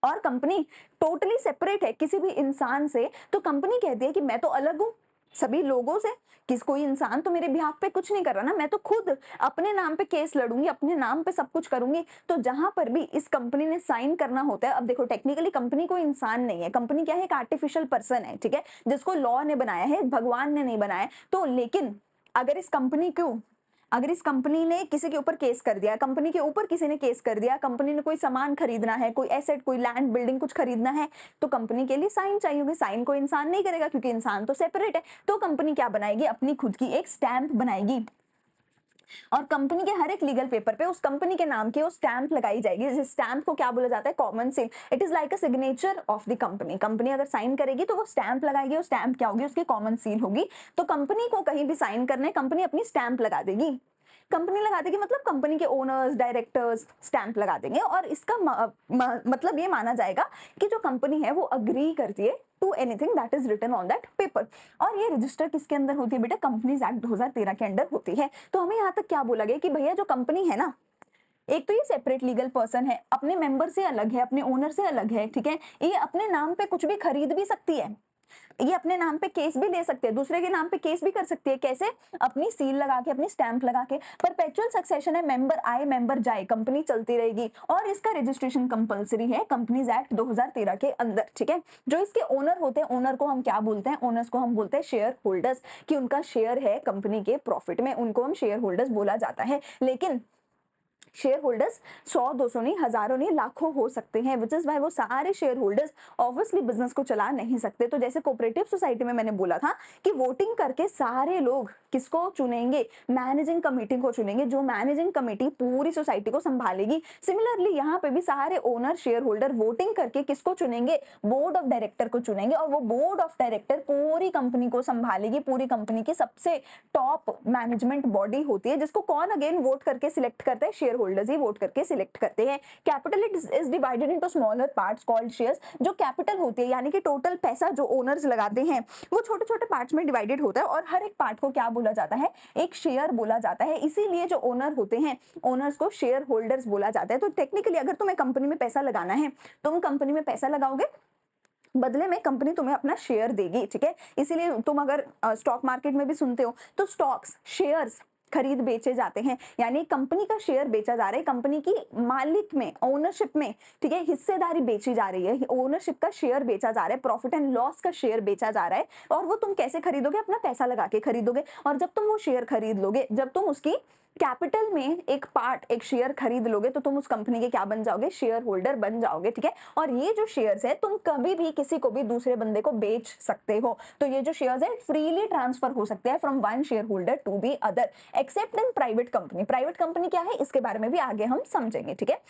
और कंपनी टोटली सेपरेट है किसी भी इंसान से, तो कंपनी कहती है कि मैं तो अलग हूं सभी लोगों से, किस कोई इंसान तो मेरे बिहाफ पे कुछ नहीं कर रहा ना, मैं तो खुद अपने नाम पे केस लड़ूंगी, अपने नाम पे सब कुछ करूंगी। तो जहां पर भी इस कंपनी ने साइन करना होता है, अब देखो टेक्निकली कंपनी कोई इंसान नहीं है, कंपनी क्या है, एक आर्टिफिशियल पर्सन है, ठीक है, जिसको लॉ ने बनाया है, भगवान ने नहीं बनाया। तो लेकिन अगर इस कंपनी ने किसी के ऊपर केस कर दिया, कंपनी के ऊपर किसी ने केस कर दिया, कंपनी ने कोई सामान खरीदना है, कोई एसेट, कोई लैंड बिल्डिंग कुछ खरीदना है, तो कंपनी के लिए साइन चाहिए होगी। साइन कोई इंसान नहीं करेगा क्योंकि इंसान तो सेपरेट है। तो कंपनी क्या बनाएगी, अपनी खुद की एक स्टैंप बनाएगी, और कंपनी के हर एक लीगल पेपर पे उस कंपनी के नाम की वो स्टैंप लगाई जाएगी। जिस स्टैंप को क्या बोला जाता है, common seal. It is like a signature of the company. Company अगर साइन करेगी तो वो स्टैंप लगाएगी, वो स्टैंप क्या होगी, उसकी कॉमन सील होगी। तो कंपनी को कहीं भी साइन करना है, कंपनी अपनी स्टैंप लगा देगी, कंपनी लगा देगी, मतलब कंपनी के ओनर्स डायरेक्टर्स स्टैंप लगा देंगे, और इसका मतलब ये माना जाएगा कि जो कंपनी है वो अग्री करती है to anything that is written on that paper. और ये रजिस्टर किसके अंदर होती है बेटा, कंपनीज एक्ट 2013 के अंडर होती है। तो हमें यहाँ तक क्या बोला गया कि भैया जो कंपनी है ना, एक तो ये सेपरेट लीगल पर्सन है, अपने मेंबर से अलग है, अपने ओनर से अलग है, ठीक है, ये अपने नाम पे कुछ भी खरीद भी सकती है, ये अपने नाम पे केस भी दे सकते हैं, दूसरे के नाम पे केस भी कर सकती है। कैसे, अपनी सील लगा के, अपनी स्टैंप लगा के। परपेचुअल सक्सेशन है, मेंबर आए मेंबर जाए, कंपनी चलती रहेगी, और इसका रजिस्ट्रेशन कंपलसरी है कंपनीज एक्ट 2013 के अंदर, ठीक है। जो इसके ओनर होते हैं, ओनर को हम क्या बोलते हैं, ओनर्स को हम बोलते हैं शेयर होल्डर्स, कि उनका शेयर है कंपनी के प्रॉफिट में, उनको हम शेयर होल्डर्स बोला जाता है। लेकिन शेयर होल्डर्स 100-200 नहीं, हजारों नहीं, लाखों हो सकते हैं, विच इज वाई वो सारे शेयर होल्डर्स ऑब्वियसली बिजनेस को चला नहीं सकते। तो जैसे कोऑपरेटिव सोसाइटी में मैंने बोला था कि वोटिंग करके सारे लोग किसको चुनेंगे, मैनेजिंग कमेटी को चुनेंगे, जो मैनेजिंग कमेटी पूरी सोसाइटी को संभालेगी। सिमिलरली यहाँ पे भी सारे ओनर शेयर होल्डर वोटिंग करके किसको चुनेंगे, बोर्ड ऑफ डायरेक्टर को चुनेंगे, और वो बोर्ड ऑफ डायरेक्टर पूरी कंपनी को संभालेगी। पूरी कंपनी की सबसे टॉप मैनेजमेंट बॉडी होती है, जिसको कौन अगेन वोट करके सिलेक्ट करता है, शेयर होल्डर्स ही वोट करके सिलेक्ट करते हैं। Capital is divided into smaller parts called shares. जो कैपिटल होती है यानी कि टोटल पैसा जो ओनर्स लगाते हैं, वो छोटे छोटे पार्ट्स में डिवाइडेड होता है, और हर एक पार्ट को क्या बोला जाता है, एक शेयर बोला जाता है। इसीलिए जो ओनर होते हैं, ओनर्स को शेयर होल्डर्स बोला जाता है। तो टेक्निकली अगर तुम्हें कंपनी में पैसा लगाना है, तुम कंपनी में पैसा लगाओगे, बदले में कंपनी तुम्हें अपना शेयर देगी, ठीक है। इसीलिए तुम अगर स्टॉक मार्केट में भी सुनते हो तो स्टॉक्स, शेयर्स खरीद बेचे जाते हैं, यानी कंपनी का शेयर बेचा जा रहा है, कंपनी की मालिक में, ओनरशिप में, ठीक है, हिस्सेदारी बेची जा रही है, ओनरशिप का शेयर बेचा जा रहा है, प्रॉफिट एंड लॉस का शेयर बेचा जा रहा है। और वो तुम कैसे खरीदोगे, अपना पैसा लगा के खरीदोगे। और जब तुम वो शेयर खरीद लोगे, जब तुम उसकी कैपिटल में एक पार्ट, एक शेयर खरीद लोगे, तो तुम उस कंपनी के क्या बन जाओगे, शेयर होल्डर बन जाओगे, ठीक है। और ये जो शेयर्स है, तुम कभी भी किसी को भी दूसरे बंदे को बेच सकते हो। तो ये जो शेयर्स है फ्रीली ट्रांसफर हो सकते हैं from one share holder to the other, except in private company. Private company क्या है, इसके बारे में भी आगे हम समझेंगे, ठीक है।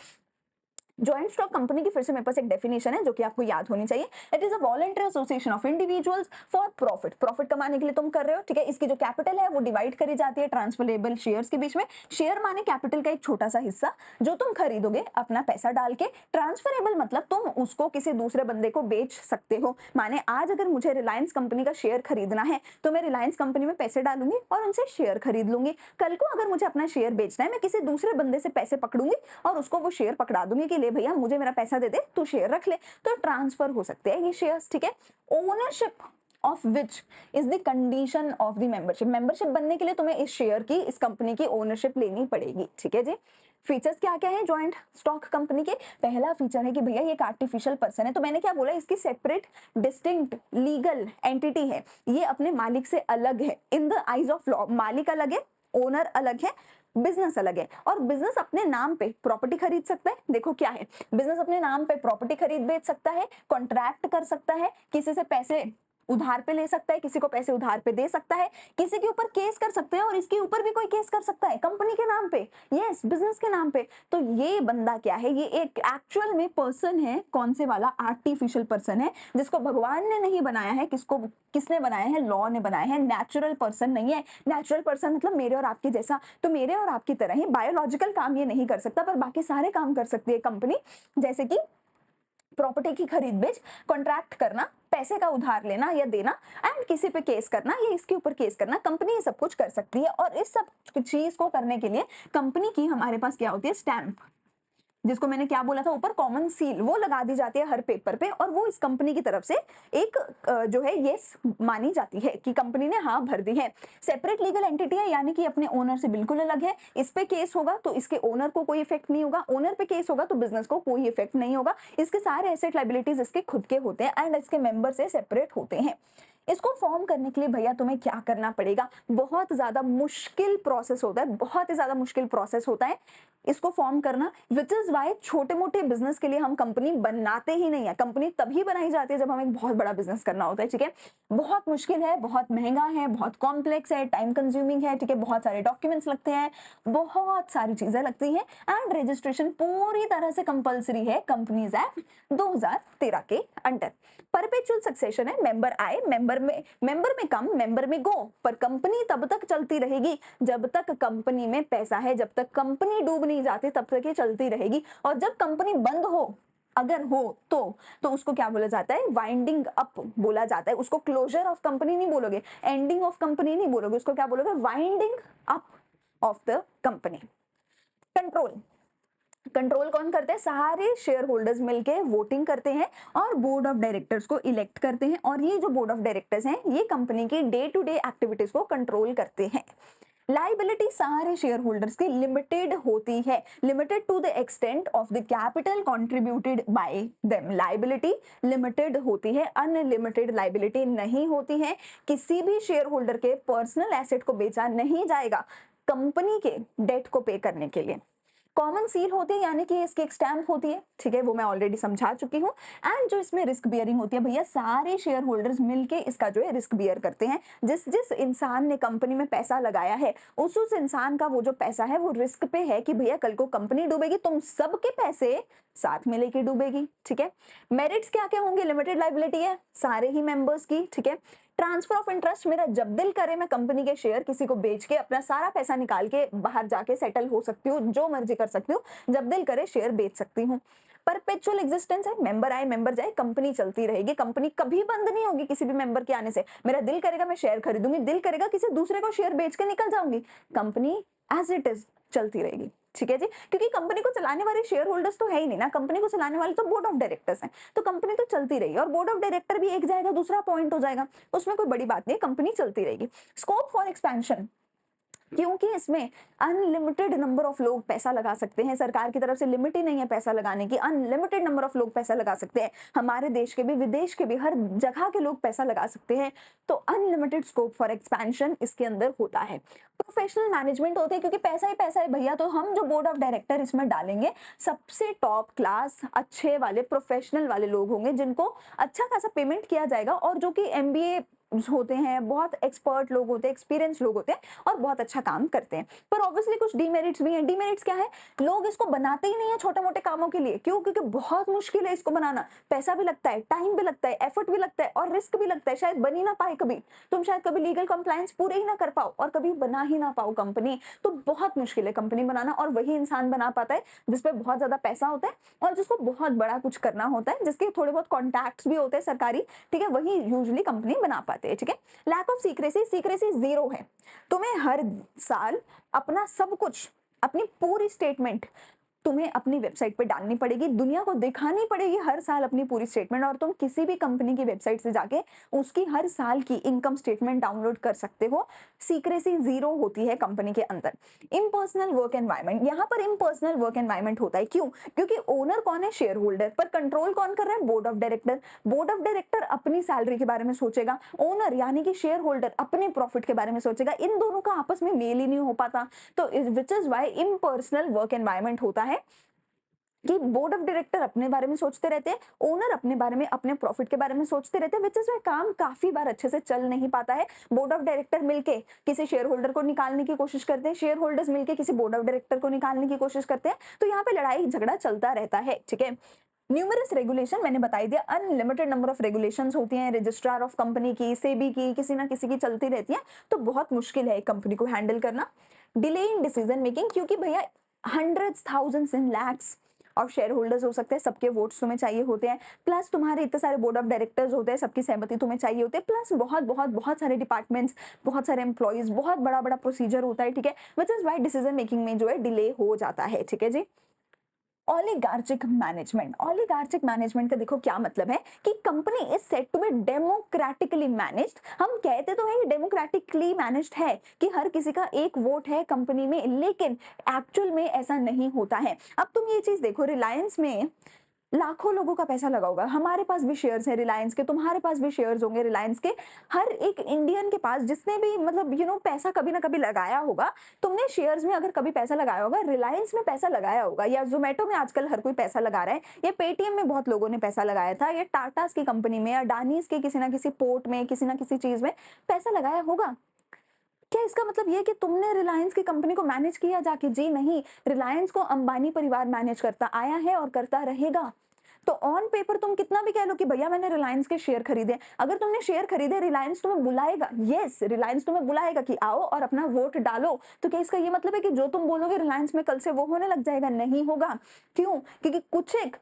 जॉइंट स्टॉक कंपनी की फिर से मेरे पास एक डेफिनेशन है जो कि आपको याद होनी चाहिए। It is a voluntary association of individuals for profit. Profit कमाने के लिए तुम कर रहे हो, ठीक है। इसकी जो कैपिटल है वो डिवाइड करी जाती है ट्रांसफरेबल शेयर्स के बीच में। शेयर माने कैपिटल का एक छोटा सा हिस्सा जो तुम खरीदोगे अपना पैसा डाल के। ट्रांसफरेबल मतलब तुम उसको किसी दूसरे बंदे को बेच सकते हो। माने आज अगर मुझे रिलायंस कंपनी का शेयर खरीदना है तो मैं रिलायंस कंपनी में पैसे डालूंगी और उनसे शेयर खरीद लूंगी। कल को अगर मुझे अपना शेयर बेचना है, मैं किसी दूसरे बंदे से पैसे पकड़ूंगी और उसको वो शेयर पकड़ा दूंगी कि ले भैया मुझे मेरा पैसा दे दे, तू शेयर रख ले। तो ट्रांसफर हो सकते हैं ये शेयर्स, ठीक है। Ownership of which is the condition of the membership. Membership बनने के लिए तुम्हें इस शेयर की, इस कंपनी की ओनरशिप लेनी पड़ेगी, ठीक है जी। फीचर्स क्या क्या है जॉइंट स्टॉक कंपनी के? पहला फीचर है कि भैया ये एक आर्टिफिशियल पर्सन है। तो मैंने क्या बोला, इसकी सेपरेट डिस्टिंक्ट लीगल एंटिटी है, ये अपने मालिक से अलग है। In the eyes of law मालिक अलग है, ओनर अलग है, बिजनेस अलग है। और बिजनेस अपने नाम पे प्रॉपर्टी खरीद सकता है। देखो क्या है, बिजनेस अपने नाम पे प्रॉपर्टी खरीद बेच सकता है, कॉन्ट्रैक्ट कर सकता है, किसी से पैसे उधार पे ले सकता है, किसी को पैसे उधार पे दे सकता है, किसी के ऊपर केस कर सकते हैं और इसके ऊपर भी कोई केस कर सकता है कंपनी के नाम पे, यस बिजनेस के नाम पे। तो ये बंदा क्या है, ये एक एक्चुअल में पर्सन है। कौन से वाला? आर्टिफिशियल पर्सन है जिसको भगवान ने नहीं बनाया है। किसको, किसने बनाया है? लॉ ने बनाया है। नेचुरल पर्सन नहीं है। नेचुरल पर्सन मतलब मेरे और आपके जैसा, तो मेरे और आपकी तरह ही बायोलॉजिकल काम ये नहीं कर सकता, पर बाकी सारे काम कर सकती है कंपनी। जैसे कि प्रॉपर्टी की खरीद बेच, कॉन्ट्रैक्ट करना, पैसे का उधार लेना या देना, एंड किसी पे केस करना या इसके ऊपर केस करना, कंपनी ये सब कुछ कर सकती है। और इस सब चीज को करने के लिए कंपनी की हमारे पास क्या होती है? स्टैंप, जिसको मैंने क्या बोला था ऊपर, कॉमन सील, वो लगा दी जाती है हर पेपर पे। और वो इस कंपनी की तरफ से एक जो है यस मानी जाती है कि कंपनी ने हाँ भर दी है। सेपरेट लीगल एंटिटी है, यानी कि अपने ओनर से बिल्कुल अलग है। इस पे केस होगा तो इसके ओनर को कोई इफेक्ट नहीं होगा, ओनर पे केस होगा तो बिजनेस को कोई इफेक्ट नहीं होगा। इसके सारे एसेट लायबिलिटीज इसके खुद के होते हैं एंड इसके मेंबर से सेपरेट होते हैं। इसको फॉर्म करने के लिए भैया तुम्हें क्या करना पड़ेगा? बहुत ज्यादा मुश्किल प्रोसेस होता है, बहुत ही ज्यादा मुश्किल प्रोसेस होता है इसको फॉर्म करना। विच इज वाई छोटे मोटे बिजनेस के लिए हम कंपनी बनाते ही नहीं है। कंपनी तभी बनाई जाती है जब हमें एक बहुत बड़ा बिजनेस करना होता है, ठीक है। बहुत मुश्किल है, बहुत महंगा है, बहुत कॉम्प्लेक्स है, टाइम कंज्यूमिंग है, ठीक है। बहुत सारे डॉक्यूमेंट्स लगते हैं, बहुत सारी चीजें लगती हैं एंड रजिस्ट्रेशन पूरी तरह से कंपलसरी है कंपनीज एक्ट 2013 के अंडर। परपेचुअल सक्सेशन है, मेंबर आए, मेंबर में कम, मेंबर में गो, पर कंपनी तब तक चलती रहेगी जब तक कंपनी में पैसा है। जब तक कंपनी डूब नहीं जाती तब तक ये चलती रहेगी। और जब कंपनी बंद हो, अगर हो तो उसको क्या बोला जाता है? वाइंडिंग अप बोला जाता है। उसको क्लोजर ऑफ कंपनी नहीं बोलोगे, एंडिंग ऑफ कंपनी नहीं बोलोगे, उसको क्या बोलोगे? Winding up of the company. Control, control कौन करते हैं? सारे शेयर होल्डर्स मिलके वोटिंग करते हैं और बोर्ड ऑफ डायरेक्टर्स को इलेक्ट करते हैं। और ये जो बोर्ड ऑफ डायरेक्टर्स हैं ये कंपनी की डे टू डे एक्टिविटीज को कंट्रोल करते हैं। लाइबिलिटी सारे शेयर होल्डर्स की लिमिटेड होती है, limited to the extent of the capital contributed by them. Liability limited होती है, अनलिमिटेड लाइबिलिटी नहीं होती है। किसी भी शेयर होल्डर के पर्सनल एसेट को बेचा नहीं जाएगा कंपनी के डेट को पे करने के लिए। कॉमन सील होती है, यानी कि इसकी एक स्टैंप होती है, ठीक है, वो मैं ऑलरेडी समझा चुकी हूँ। एंड जो इसमें रिस्क बियरिंग होती है भैया, सारे शेयर होल्डर्स मिलके इसका जो है रिस्क बियर करते हैं। जिस जिस इंसान ने कंपनी में पैसा लगाया है उस इंसान का वो जो पैसा है वो रिस्क पे है कि भैया कल को कंपनी डूबेगी, तुम सबके पैसे साथ में लेके डूबेगी, ठीक है। मेरिट्स क्या क्या होंगे? लिमिटेड लाइबिलिटी है सारे ही मेंबर्स की, ठीक है। ट्रांसफर ऑफ इंटरेस्ट, मेरा जब दिल करे मैं कंपनी के शेयर किसी को बेच के अपना सारा पैसा निकाल के बाहर जाके सेटल हो सकती हूँ, जो मर्जी कर सकती हूँ, जब दिल करे शेयर बेच सकती हूँ। परपेचुअल एग्जिस्टेंस है, मेंबर आए मेंबर जाए कंपनी चलती रहेगी, कंपनी कभी बंद नहीं होगी किसी भी मेंबर के आने से। मेरा दिल करेगा मैं शेयर खरीदूंगी, दिल करेगा किसी दूसरे को शेयर बेच के निकल जाऊंगी, कंपनी एज इट इज चलती रहेगी, ठीक है जी। क्योंकि कंपनी को चलाने वाले शेयर होल्डर्स तो है ही नहीं ना, कंपनी को चलाने वाले तो बोर्ड ऑफ डायरेक्टर्स हैं, तो कंपनी तो चलती रहेगी। और बोर्ड ऑफ डायरेक्टर भी एक जाएगा दूसरा अपॉइंट हो जाएगा, उसमें कोई बड़ी बात नहीं है, कंपनी चलती रहेगी। स्कोप फॉर एक्सपेंशन, क्योंकि इसमें अनलिमिटेड नंबर ऑफ लोग पैसा लगा सकते हैं, सरकार की तरफ से लिमिट ही नहीं है पैसा लगाने की, अनलिमिटेड नंबर ऑफ लोग पैसा लगा सकते हैं। हमारे देश के भी, विदेश के भी, हर जगह के लोग पैसा लगा सकते हैं। तो अनलिमिटेड स्कोप फॉर एक्सपेंशन इसके अंदर होता है। प्रोफेशनल मैनेजमेंट होते हैं, क्योंकि पैसा ही पैसा है भैया, तो हम जो बोर्ड ऑफ डायरेक्टर इसमें डालेंगे सबसे टॉप क्लास अच्छे वाले प्रोफेशनल वाले लोग होंगे जिनको अच्छा खासा पेमेंट किया जाएगा और जो कि MBA होते हैं, बहुत एक्सपर्ट लोग होते हैं, एक्सपीरियंस लोग होते हैं और बहुत अच्छा काम करते हैं। पर ऑब्वियसली कुछ डीमेरिट्स भी हैं। डीमेरिट्स क्या है? लोग इसको बनाते ही नहीं है छोटे-मोटे कामों के लिए। क्यों? क्योंकि बहुत मुश्किल है इसको बनाना। पैसा भी लगता है, टाइम भी लगता है, एफर्ट भी लगता है और रिस्क भी लगता है। शायद बन ही ना पाए कभी। तुम शायद कभी लीगल कंप्लायंस पूरे ही ना कर पाओ और कभी बना ही ना पाओ कंपनी। तो बहुत मुश्किल है कंपनी बनाना और वही इंसान बना पाता है जिस पे बहुत ज़्यादा पैसा होता है और जिसको बहुत बड़ा कुछ करना होता है, जिसके थोड़े बहुत कॉन्टैक्ट्स भी होते हैं सरकारी, ठीक है? वही यूजुअली कंपनी बना पाते हैं, ठीक है? Lack of secrecy, secrecy zero है। तुम्हें हर साल अपना सब कुछ, अपनी पूरी स्टेटमेंट तुम्हें अपनी वेबसाइट पे डालनी पड़ेगी, दुनिया को दिखानी पड़ेगी हर साल अपनी पूरी स्टेटमेंट और तुम किसी भी कंपनी की वेबसाइट से जाके उसकी हर साल की इनकम स्टेटमेंट डाउनलोड कर सकते हो। सीक्रेसी ज़ीरो होती है कंपनी के अंदर। इम्पर्सनल वर्क एनवायरनमेंट, यहाँ पर इम्पर्सनल वर्क एनवायरनमेंट होता है। क्यों? क्योंकि ओनर कौन है? Share holder. पर कंट्रोल कौन कर रहा है? Board of director. Board of director अपनी सैलरी के बारे में सोचेगा, ओनर यानी कि शेयर होल्डर अपने प्रॉफिट के बारे में सोचेगा। इन दोनों का आपस में मेल ही नहीं हो पाता। तो which is why impersonal work environment होता है कि बोर्ड ऑफ डायरेक्टर अपने बारे में सोचते रहते हैं, ओनर अपने बारे में, अपने प्रॉफिट के बारे में सोचते रहते हैं, विच इज काम काफी बार अच्छे से चल नहीं पाता है। बोर्ड ऑफ डायरेक्टर मिलके किसी शेयर होल्डर को निकालने की कोशिश करते हैं, शेयर होल्डर्स मिलके किसी बोर्ड ऑफ डायरेक्टर को निकालने की कोशिश करते हैं। तो यहाँ पे लड़ाई झगड़ा चलता रहता है, ठीक है? न्यूमरस रेगुलेशन, मैंने बताई दिया, अनलिमिटेड नंबर ऑफ रेगुलेशंस होती हैं, रजिस्ट्रार ऑफ कंपनी की, सेबी की, किसी ना किसी की चलती रहती है। तो बहुत मुश्किल है एक कंपनी को हैंडल करना। डिले इन डिसीजन मेकिंग, क्योंकि भैया हंड्रेड्स, थाउजेंड्स इन लैक्स और शेयर होल्डर्स हो सकते हैं, सबके वोट्स तुम्हें चाहिए होते हैं, प्लस तुम्हारे इतने सारे बोर्ड ऑफ डायरेक्टर्स होते हैं, सबकी सहमति तुम्हें चाहिए होती है, प्लस बहुत बहुत बहुत सारे डिपार्टमेंट्स, बहुत सारे एम्प्लॉइज, बहुत बड़ा बड़ा प्रोसीजर होता है, ठीक है? Which is why decision making में जो है डिले हो जाता है, ठीक है जी? ओलिगार्चिक मैनेजमेंट, ओलिगार्चिक मैनेजमेंट का देखो क्या मतलब है कि company is set to be democratically managed. हम कहते तो है डेमोक्रेटिकली मैनेज्ड है कि हर किसी का एक वोट है कंपनी में, लेकिन एक्चुअल में ऐसा नहीं होता है। अब तुम ये चीज देखो, रिलायंस में लाखों लोगों का पैसा लगा होगा, हमारे पास भी शेयर्स हैं रिलायंस के, तुम्हारे पास भी शेयर्स होंगे रिलायंस के, हर एक इंडियन के पास जिसने भी मतलब पैसा कभी ना कभी लगाया होगा, तुमने शेयर्स में अगर कभी पैसा लगाया होगा, रिलायंस में पैसा लगाया होगा, या जोमेटो में आजकल हर कोई पैसा लगा रहा है, या पेटीएम में बहुत लोगों ने पैसा लगाया था, या टाटास की कंपनी में, या अडानीज के किसी ना किसी पोर्ट में, किसी ना किसी चीज में पैसा लगाया होगा। क्या इसका मतलब ये कि तुमने रिलायंस की कंपनी को मैनेज किया जाके? जी नहीं, रिलायंस को अंबानी परिवार मैनेज करता आया है और करता रहेगा। तो ऑन पेपर तुम कितना भी कह लो कि भैया मैंने रिलायंस के शेयर खरीदे, अगर तुमने शेयर खरीदे, रिलायंस तुम्हें बुलाएगा, यस रिलायंस तुम्हें बुलाएगा कि आओ और अपना वोट डालो। तो क्या इसका ये मतलब है कि जो तुम बोलोगे रिलायंस में कल से वो होने लग जाएगा? नहीं होगा। क्यों? क्योंकि कुछ एक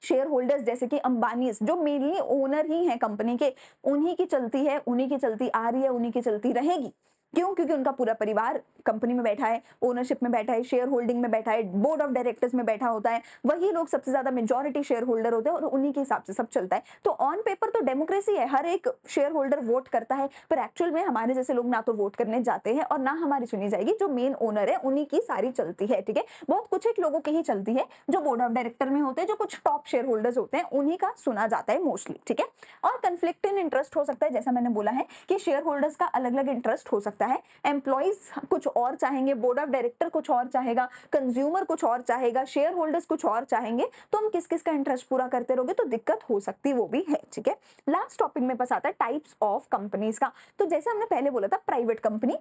शेयर होल्डर्स जैसे कि अंबानी जो मेनली ओनर ही हैं कंपनी के, उन्हीं की चलती है, उन्हीं की चलती आ रही है, उन्हीं की चलती रहेगी। क्यों? क्योंकि उनका पूरा परिवार कंपनी में बैठा है, ओनरशिप में बैठा है, शेयर होल्डिंग में बैठा है, बोर्ड ऑफ डायरेक्टर्स में बैठा होता है, वही लोग सबसे ज्यादा मेजॉरिटी शेयर होल्डर होते हैं और उन्हीं के हिसाब से सब चलता है। तो ऑन पेपर तो डेमोक्रेसी है, हर एक शेयर होल्डर वोट करता है, पर एक्चुअल में हमारे जैसे लोग ना तो वोट करने जाते हैं और ना हमारी सुनी जाएगी। जो मेन ओनर है उन्हीं की सारी चलती है, ठीक है? बहुत कुछ एक लोगों की ही चलती है, जो बोर्ड ऑफ डायरेक्टर में होते हैं, जो कुछ टॉप शेयर होल्डर्स होते हैं, उन्हीं का सुना जाता है मोस्टली, ठीक है? और कंफ्लिक्ट इन इंटरेस्ट हो सकता है, जैसा मैंने बोला है कि शेयर होल्डर्स का अलग अलग इंटरेस्ट हो सकता है, एम्प्लॉय कुछ और चाहेंगे, बोर्ड ऑफ डायरेक्टर कुछ और चाहेगा, कंज्यूमर कुछ और चाहेगा, शेयर होल्डर्स कुछ और चाहेंगे। तो हम किस किस का इंटरेस्ट पूरा करते रहोगे तो दिक्कत हो सकती है, वो भी है, ठीक है? लास्ट टॉपिक में पास आता है टाइप्स ऑफ कंपनीज का। तो जैसे हमने पहले बोला था, प्राइवेट कंपनी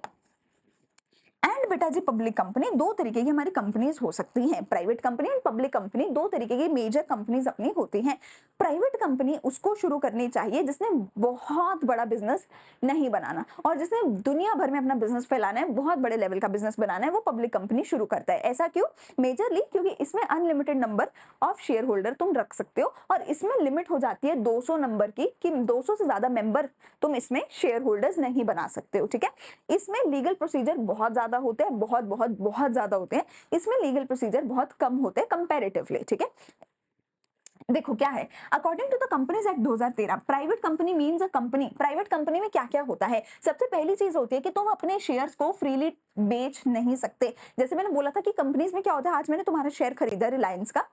एंड बेटा जी पब्लिक कंपनी, दो तरीके की हमारी कंपनीज हो सकती हैं। Private company and public company, दो तरीके की मेजर कंपनीज अपनी होती हैं। प्राइवेट कंपनी उसको शुरू करनी चाहिए जिसने बहुत बड़ा बिजनेस नहीं बनाना और जिसने दुनिया भर में अपना बिजनेस फैलाना है, बहुत बड़े लेवल का बिजनेस बनाना है, वो पब्लिक कंपनी शुरू करता है। ऐसा क्यों? मेजरली क्योंकि इसमें unlimited number of share holder तुम रख सकते हो और इसमें लिमिट हो जाती है 200 नंबर की, कि 200 से ज्यादा मेंबर तुम इसमें शेयर होल्डर्स नहीं बना सकते हो, ठीक है? इसमें लीगल प्रोसीजर बहुत ज्यादा होते हैं, बहुत बहुत बहुत ज्यादा होते हैं। इसमें लीगल प्रोसीजर बहुत कम होते हैं कंपैरेटिवली, ठीक है? देखो क्या है, according to the companies act 2013, private company means a company. Private company में क्या क्या होता है? सबसे पहली चीज होती है कि तुम अपने शेयर्स को फ्रीली बेच नहीं सकते। जैसे मैंने बोला था कि कंपनीज में क्या होता है, आज मैंने तुम्हारा शेयर खरीदा रिलायंस का,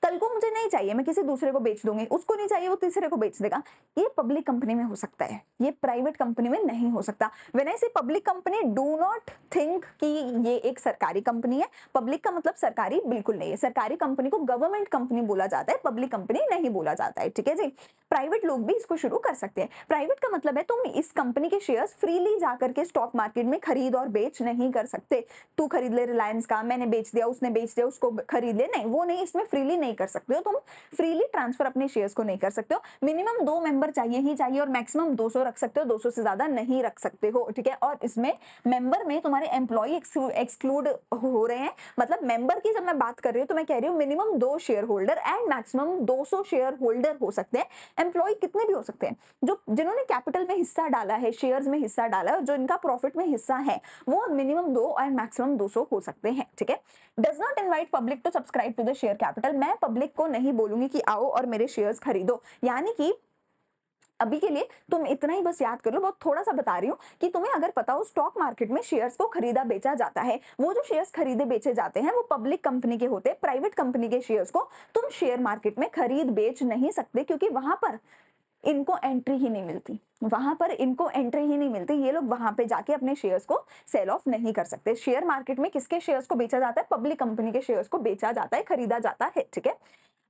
कल को मुझे नहीं चाहिए, मैं किसी दूसरे को बेच दूंगी, उसको नहीं चाहिए वो तीसरे को बेच देगा। ये पब्लिक कंपनी में हो सकता है, ये प्राइवेट कंपनी में नहीं हो सकता। व्हेन आई से public company, do not think कि ये एक सरकारी कंपनी है। पब्लिक का मतलब सरकारी बिल्कुल नहीं है। सरकारी कंपनी को गवर्नमेंट कंपनी बोला जाता है, पब्लिक कंपनी नहीं बोला जाता है, ठीक है जी। प्राइवेट लोग भी इसको शुरू कर सकते हैं। प्राइवेट का मतलब है तुम इस कंपनी के शेयर्स फ्रीली जाकर के स्टॉक मार्केट में खरीद और बेच नहीं कर सकते। तू खरीद ले रिलायंस का, मैंने बेच दिया, उसने बेच दिया, उसको खरीद ले, नहीं, वो नहीं, इसमें फ्रीली नहीं कर सकते हो तुम। फ्रीली ट्रांसफर अपने शेयर्स को नहीं कर सकते हो। मिनिमम 2 मेंबर चाहिए ही चाहिए और मैक्सिमम 200 रख सकते हो, 200 से ज्यादा नहीं रख सकते हो, ठीक है। और इसमें मेंबर में तुम्हारे एम्प्लॉय एक्सक्लूड हो रहे हैं। मतलब मेंबर की जब मैं बात कर रही हूँ तो मैं कह रही हूँ minimum 2 share holder and maximum 200 share holder हो सकते हैं। एम्प्लॉय कितने भी हो सकते हैं, जो जिन्होंने कैपिटल में हिस्सा डाला है, शेयर्स में हिस्सा डाला है और जो इनका प्रॉफिट में हिस्सा है, वो मिनिमम 2 एंड मैक्सिमम 200 हो सकते हैं, ठीक है। Does not invite public to subscribe to the share capital. मैं पब्लिक को नहीं बोलूंगी कि आओ और मेरे शेयर्स खरीदो। यानी कि अभी के लिए तुम इतना ही बस याद कर लो, बहुत थोड़ा सा बता रही हूँ कि तुम्हें अगर पता हो स्टॉक मार्केट में शेयर्स को खरीदा बेचा जाता है, वो जो शेयर्स खरीदे बेचे जाते हैं वो पब्लिक कंपनी के होते हैं। प्राइवेट कंपनी के शेयर्स को तुम शेयर मार्केट में खरीद बेच नहीं सकते, क्योंकि वहां पर इनको एंट्री ही नहीं मिलती, वहां पर इनको एंट्री ही नहीं मिलती। ये लोग वहां पे जाके अपने शेयर्स को सेल ऑफ नहीं कर सकते। शेयर मार्केट में किसके शेयर्स को बेचा जाता है? पब्लिक कंपनी के शेयर्स को बेचा जाता है, खरीदा जाता है, ठीक है।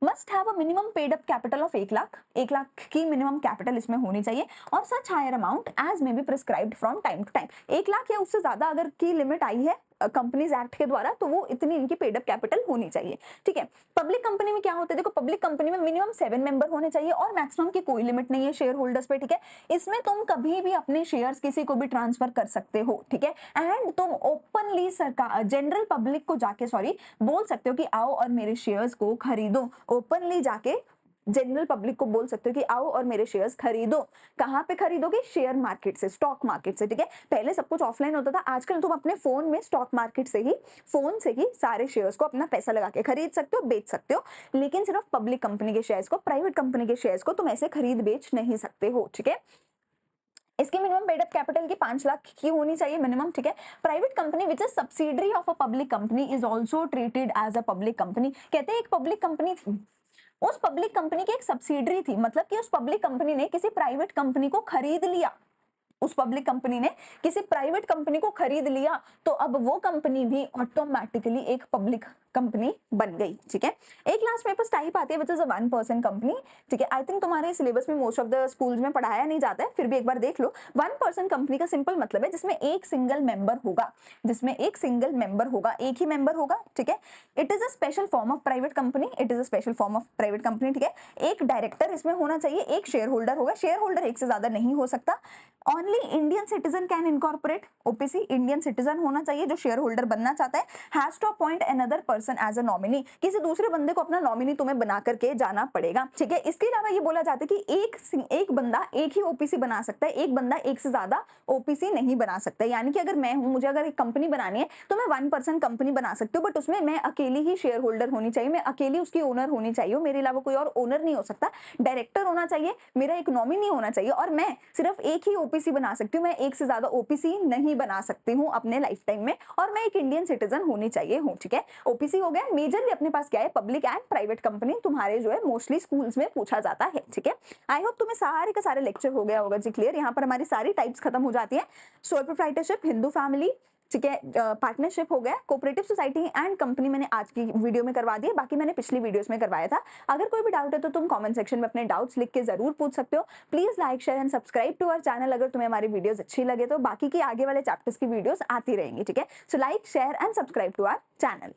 Must have a minimum paid up capital of 1 lakh. 1 lakh की मिनिमम कैपिटल इसमें होनी चाहिए और such higher amount as may be prescribed from time to time. 1 lakh या उससे ज्यादा अगर की लिमिट आई है कंपनीज एक्ट के द्वारा, तो वो इतनी इनकी पेड अप कैपिटल होनी चाहिए, ठीक है। पब्लिक कंपनी में क्या होता है? देखो, पब्लिक कंपनी में मिनिमम 7 मेंबर होने चाहिए और मैक्सिमम की कोई लिमिट नहीं है शेयर होल्डर्स पे, ठीक है। इसमें तुम कभी भी अपने शेयर्स किसी को भी ट्रांसफर कर सकते हो, ठीक है। एंड तुम ओपनली सरकार जनरल पब्लिक को जाके बोल सकते हो कि आओ और मेरे शेयर्स को खरीदो। ओपनली जाके जनरल पब्लिक को बोल सकते हो कि आओ और मेरे शेयर्स खरीदो। कहाँ पे खरीदोगे? शेयर मार्केट से, स्टॉक मार्केट से, ठीक है। पहले सब कुछ ऑफलाइन होता था, आजकल तुम अपने फोन में स्टॉक मार्केट से ही, फोन से ही सारे शेयर्स को अपना पैसा लगा के खरीद सकते हो, बेच सकते हो। लेकिन सिर्फ पब्लिक कंपनी के शेयर्स को, प्राइवेट कंपनी के शेयर्स को तुम ऐसे खरीद बेच नहीं सकते हो, ठीक है। इसकी मिनिमम पेड अप कैपिटल की 5 लाख की होनी चाहिए मिनिमम, ठीक है। Private company which is subsidiary of a public company is also treated as a public company. कहते हैं एक पब्लिक कंपनी थी, उस पब्लिक कंपनी की एक सब्सिडरी थी, मतलब कि उस पब्लिक कंपनी ने किसी प्राइवेट कंपनी को खरीद लिया। उस पब्लिक कंपनी ने किसी प्राइवेट कंपनी को खरीद लिया, तो अब वो कंपनी भी ऑटोमेटिकली एक पब्लिक कंपनी बन गई, ठीक है। एक लास्ट पेपर्स टाइप आती है विच इज अ 1% कंपनी, ठीक है। आई थिंक तुम्हारे सिलेबस में मोस्ट ऑफ द स्कूल्स में पढ़ाया नहीं जाता है, फिर भी एक बार देख लो। 1% कंपनी का सिंपल मतलब है जिसमें एक सिंगल मेंबर होगा, जिसमें एक सिंगल मेंबर होगा, एक ही मेंबर होगा, ठीक है। It is a special form of private company, it is a special form of private company, ठीक है। एक डायरेक्टर इसमें होना चाहिए, एक शेयर होल्डर होगा, शेयर होल्डर एक से ज्यादा नहीं हो सकता। Only Indian citizen can incorporate, OPC Indian citizen होना चाहिए जो शेयर होल्डर बनना चाहता है। Has to appoint another person as a nominee, किसी दूसरे बंदे को अपना नॉमिनी तुम्हें बना करके जाना पड़ेगा, ठीक है। इसके अलावा ये बोला जाता है कि एक बंदा एक ही ओपीसी बना सकता है, एक बंदा एक से ज्यादा ओपीसी नहीं बना सकता। यानी कि अगर मैं हूं, मुझे अगर एक कंपनी बनानी है तो मैं 1% कंपनी बना सकती हूँ, बट उसमें मैं अकेली ही शेयर होल्डर होनी चाहिए, मैं अकेली उसकी ओनर होनी चाहिए, मेरे अलावा कोई और ओनर नहीं हो सकता। डायरेक्टर होना चाहिए, मेरा एक नॉमिनी होना चाहिए और मैं सिर्फ एक ही ओपीसी बना सकती हूँ, मैं एक से ज्यादा ओपीसी नहीं बना सकती हूँ अपने लाइफ टाइम में, और मैं एक इंडियन सिटीजन होनी चाहिए हूँ, ठीक है। ओपीसी हो गया। मेजरली अपने पास क्या है? पब्लिक एंड प्राइवेट कंपनी तुम्हारे जो है मोस्टली स्कूल्स में पूछा जाता है, ठीक है। आई होप तुम्हें सारे का सारे लेक्चर हो गया होगा जी क्लियर। यहाँ पर हमारी सारी टाइप्स खत्म हो जाती है। सोल प्रोप्राइटरशिप, हिंदू फैमिली, ठीक है, पार्टनरशिप हो गया, कोऑपरेटिव सोसाइटी एंड कंपनी मैंने आज की वीडियो में करवा दिया, बाकी मैंने पिछली वीडियोस में करवाया था। अगर कोई भी डाउट है तो तुम कमेंट सेक्शन में अपने डाउट्स लिख के जरूर पूछ सकते हो। Please like share and subscribe to our channel अगर तुम्हें हमारी वीडियोस अच्छी लगे तो। बाकी की आगे वाले चैप्टर्स की वीडियोस आती रहेंगी, ठीक है। So like share and subscribe to our channel.